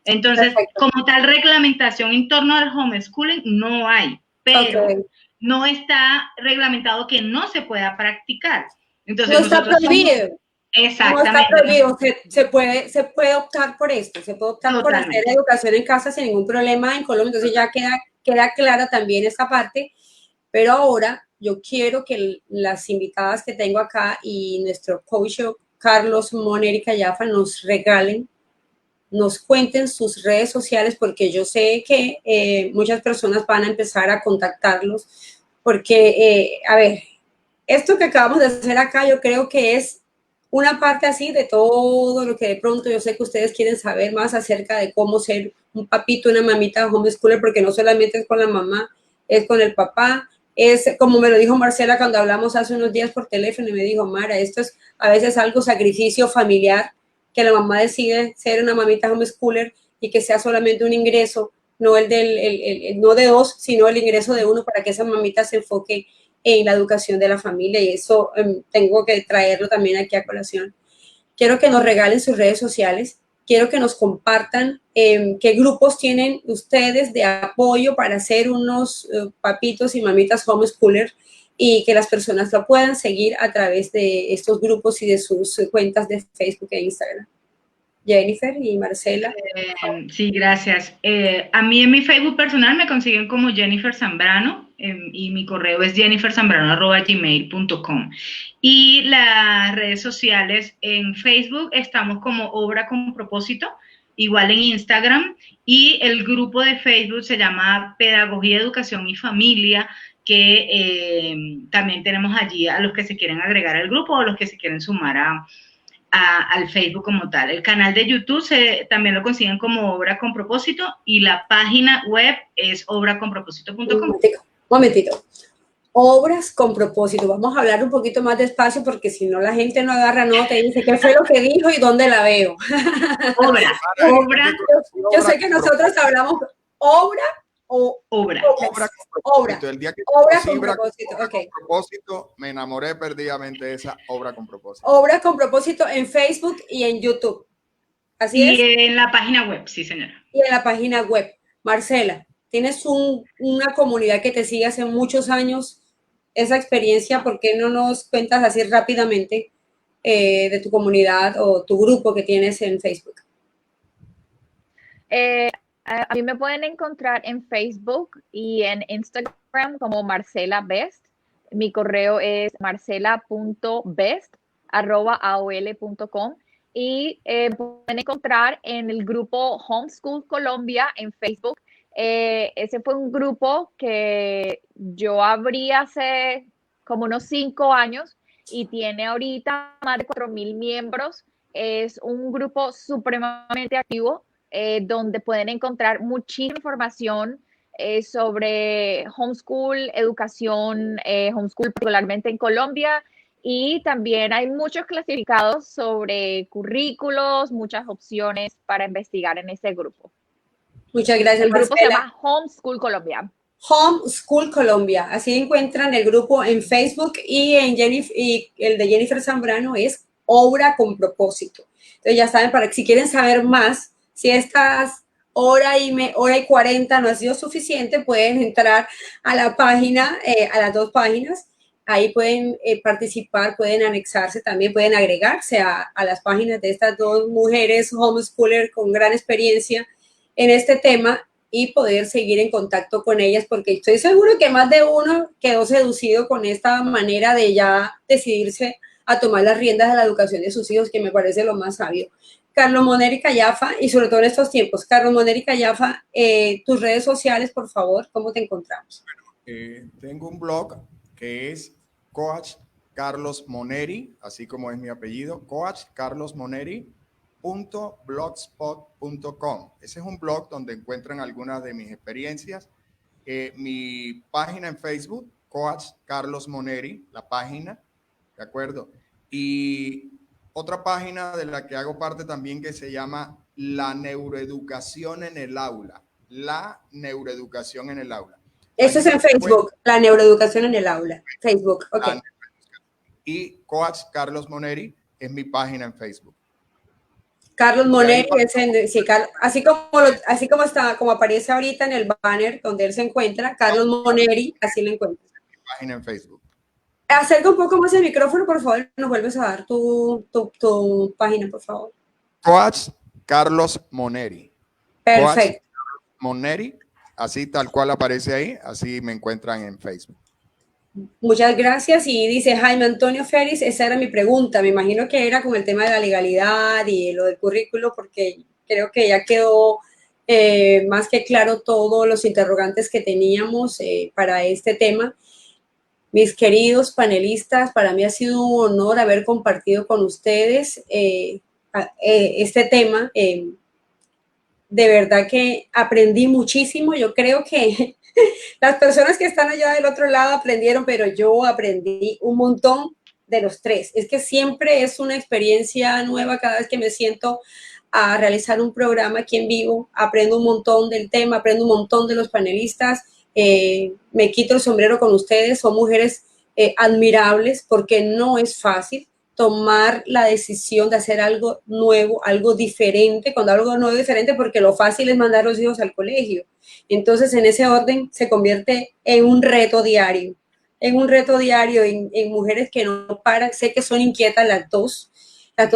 Entonces, como tal reglamentación en torno al homeschooling no hay, pero no está reglamentado que no se pueda practicar. Entonces, no está prohibido. Exactamente. No está prohibido, se puede optar por esto, se puede optar por hacer educación en casa sin ningún problema en Colombia, entonces ya queda clara también esta parte, pero ahora yo quiero que las invitadas que tengo acá y nuestro coach Carlos Monérica Yafa nos cuenten sus redes sociales, porque yo sé que muchas personas van a empezar a contactarlos, porque, a ver, esto que acabamos de hacer acá yo creo que es una parte así de todo lo que de pronto yo sé que ustedes quieren saber más acerca de cómo ser un papito, una mamita homeschooler, porque no solamente es con la mamá, es con el papá. Es como me lo dijo Marcela cuando hablamos hace unos días por teléfono, y me dijo, Mara, esto es a veces algo sacrificio familiar, que la mamá decide ser una mamita homeschooler y que sea solamente un ingreso, no no de dos, sino el ingreso de uno, para que esa mamita se enfoque en la educación de la familia, y eso tengo que traerlo también aquí a colación. Quiero que nos regalen sus redes sociales, quiero que nos compartan qué grupos tienen ustedes de apoyo para ser unos papitos y mamitas homeschooler, y que las personas lo puedan seguir a través de estos grupos y de sus cuentas de Facebook e Instagram. Jennifer y Marcela. Sí, gracias. A mí en mi Facebook personal me consiguen como Jennifer Zambrano, y mi correo es jenniferzambrano@gmail.com. Y las redes sociales, en Facebook estamos como Obra con Propósito, igual en Instagram, y el grupo de Facebook se llama Pedagogía, Educación y Familia, que también tenemos allí a los que se quieren agregar al grupo o los que se quieren sumar al Facebook como tal. El canal de YouTube también lo consiguen como Obra con Propósito, y la página web es obraconpropósito.com. Momentito. Obras con propósito. Vamos a hablar un poquito más despacio porque si no la gente no agarra nota y dice qué fue lo que dijo y dónde la veo. Obra. Yo sé que nosotros hablamos obra o obra. Obra. El día que obra con propósito. Okay. Con propósito, me enamoré perdidamente de esa obra con propósito. Obra con propósito en Facebook y en YouTube. Así es. Y en la página web, sí, señora. Y en la página web. Marcela, tienes una comunidad que te sigue hace muchos años. Esa experiencia, ¿por qué no nos cuentas así rápidamente de tu comunidad o tu grupo que tienes en Facebook? A mí me pueden encontrar en Facebook y en Instagram como Marcela Best. Mi correo es marcela.best@aol.com y pueden encontrar en el grupo Homeschool Colombia en Facebook. Ese fue un grupo que yo abrí hace como unos 5 años y tiene ahorita más de 4,000 miembros. Es un grupo supremamente activo donde pueden encontrar muchísima información sobre homeschool, educación, homeschool particularmente en Colombia. Y también hay muchos clasificados sobre currículos, muchas opciones para investigar en ese grupo. Muchas gracias, El grupo Marcela. se llama Homeschool Colombia. Homeschool Colombia. Así encuentran el grupo en Facebook y el de Jennifer Zambrano es Obra con Propósito. Entonces ya saben, para que si quieren saber más, si estas hora y 40 no ha sido suficiente, pueden entrar a la página, a las 2 páginas. Ahí pueden participar, pueden anexarse, también pueden agregarse a las páginas de estas 2 mujeres homeschooler con gran experiencia en este tema y poder seguir en contacto con ellas, porque estoy seguro que más de uno quedó seducido con esta manera de ya decidirse a tomar las riendas de la educación de sus hijos, que me parece lo más sabio. Carlos Moneri Callafa, y sobre todo en estos tiempos, Carlos Moneri Callafa, tus redes sociales, por favor, ¿cómo te encontramos? Tengo un blog que es Coach Carlos Moneri, así como es mi apellido, coachcarlosmoneri.blogspot.com. Ese es un blog donde encuentran algunas de mis experiencias. Mi página en Facebook, Coach Carlos Moneri, la página, ¿de acuerdo? Y otra página de la que hago parte también que se llama La Neuroeducación en el Aula. La Neuroeducación en el Aula. Eso es en Facebook, La Neuroeducación en el Aula. Facebook, ok. Y Coach Carlos Moneri es mi página en Facebook. Carlos Moneri es así como está, como aparece ahorita en el banner donde él se encuentra, Carlos Moneri, así lo encuentras. Mi página en Facebook. Acerca un poco más el micrófono, por favor, nos vuelves a dar tu página, por favor. Coach Carlos Moneri. Perfecto. Coach Moneri, así tal cual aparece ahí, así me encuentran en Facebook. Muchas gracias. Y dice Jaime Antonio Félix, esa era mi pregunta. Me imagino que era con el tema de la legalidad y lo del currículo, porque creo que ya quedó más que claro todos los interrogantes que teníamos para este tema. Mis queridos panelistas, para mí ha sido un honor haber compartido con ustedes este tema. De verdad que aprendí muchísimo. Yo creo que las personas que están allá del otro lado aprendieron, pero yo aprendí un montón de los 3. Es que siempre es una experiencia nueva cada vez que me siento a realizar un programa aquí en vivo. Aprendo un montón del tema, aprendo un montón de los panelistas. Me quito el sombrero con ustedes. Son mujeres admirables porque no es fácil tomar la decisión de hacer algo nuevo, algo diferente. Cuando algo nuevo es diferente, porque lo fácil es mandar a los hijos al colegio. Entonces, en ese orden, se convierte en un reto diario, en mujeres que no paran. Sé que son inquietas las dos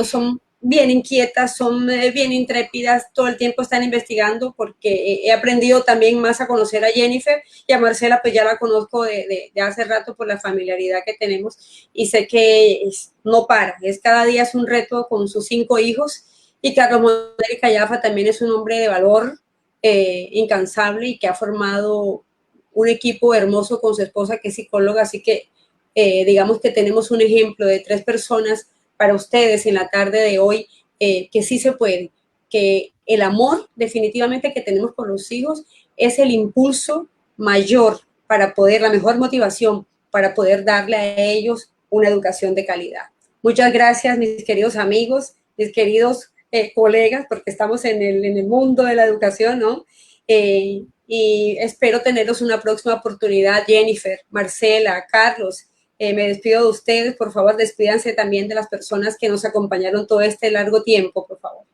son bien inquietas, son bien intrépidas, todo el tiempo están investigando, porque he aprendido también más a conocer a Jennifer, y a Marcela pues ya la conozco de hace rato por la familiaridad que tenemos, y sé que no para, cada día es un reto con sus 5 hijos, y Carlos Moneri Callafa también es un hombre de valor, incansable, y que ha formado un equipo hermoso con su esposa que es psicóloga, así que digamos que tenemos un ejemplo de 3 personas para ustedes en la tarde de hoy, que sí se puede, que el amor definitivamente que tenemos por los hijos es el impulso mayor para poder, la mejor motivación para poder darle a ellos una educación de calidad. Muchas gracias, mis queridos amigos, mis queridos colegas, porque estamos en el mundo de la educación, ¿no? Y espero tenerlos una próxima oportunidad. Jennifer, Marcela, Carlos, me despido de ustedes. Por favor, despídanse también de las personas que nos acompañaron todo este largo tiempo, por favor.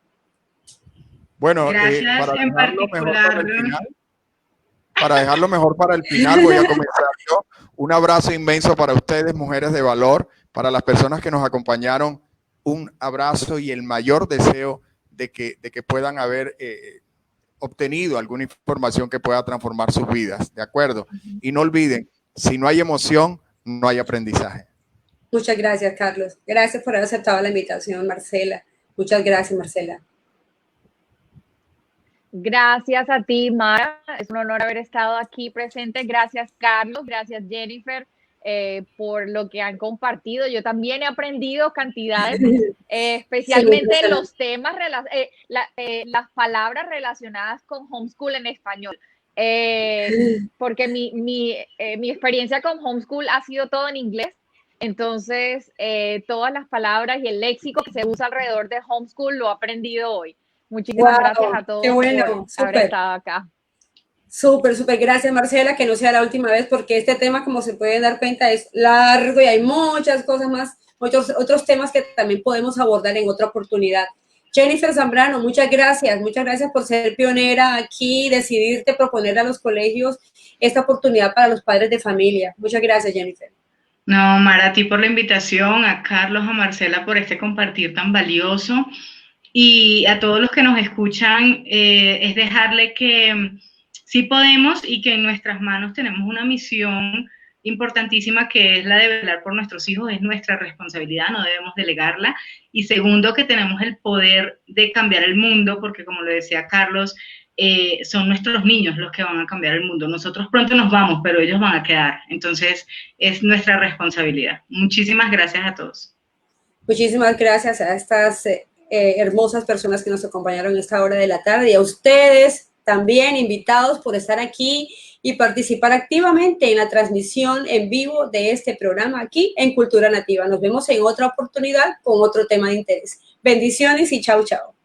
Bueno, gracias en particular. Para dejarlo mejor para el final, voy a comenzar yo. Un abrazo inmenso para ustedes, mujeres de valor, para las personas que nos acompañaron, un abrazo y el mayor deseo de que puedan haber obtenido alguna información que pueda transformar sus vidas, ¿de acuerdo? Y no olviden, si no hay emoción, no hay aprendizaje. Muchas gracias, Carlos. Gracias por haber aceptado la invitación, Marcela. Muchas gracias, Marcela. Gracias a ti, Mara. Es un honor haber estado aquí presente. Gracias, Carlos. Gracias, Jennifer, por lo que han compartido. Yo también he aprendido cantidades, especialmente sí, los temas, las palabras relacionadas con homeschool en español. Porque mi experiencia con homeschool ha sido todo en inglés. Entonces, todas las palabras y el léxico que se usa alrededor de homeschool lo he aprendido hoy. Muchísimas gracias a todos por haber estado acá. Súper, súper. Gracias, Marcela, que no sea la última vez, porque este tema, como se pueden dar cuenta, es largo y hay muchas cosas más, otros temas que también podemos abordar en otra oportunidad. Jennifer Zambrano, muchas gracias por ser pionera aquí, decidirte proponer a los colegios esta oportunidad para los padres de familia. Muchas gracias, Jennifer. No, Mara, a ti por la invitación, a Carlos, a Marcela por este compartir tan valioso. Y a todos los que nos escuchan, es dejarle que sí podemos y que en nuestras manos tenemos una misión importantísima que es la de velar por nuestros hijos, es nuestra responsabilidad, no debemos delegarla. Y segundo, que tenemos el poder de cambiar el mundo, porque como lo decía Carlos, son nuestros niños los que van a cambiar el mundo. Nosotros pronto nos vamos, pero ellos van a quedar. Entonces, es nuestra responsabilidad. Muchísimas gracias a todos. Muchísimas gracias a estas hermosas personas que nos acompañaron en esta hora de la tarde y a ustedes también invitados por estar aquí y participar activamente en la transmisión en vivo de este programa aquí en Cultura Nativa. Nos vemos en otra oportunidad con otro tema de interés. Bendiciones y chao, chao.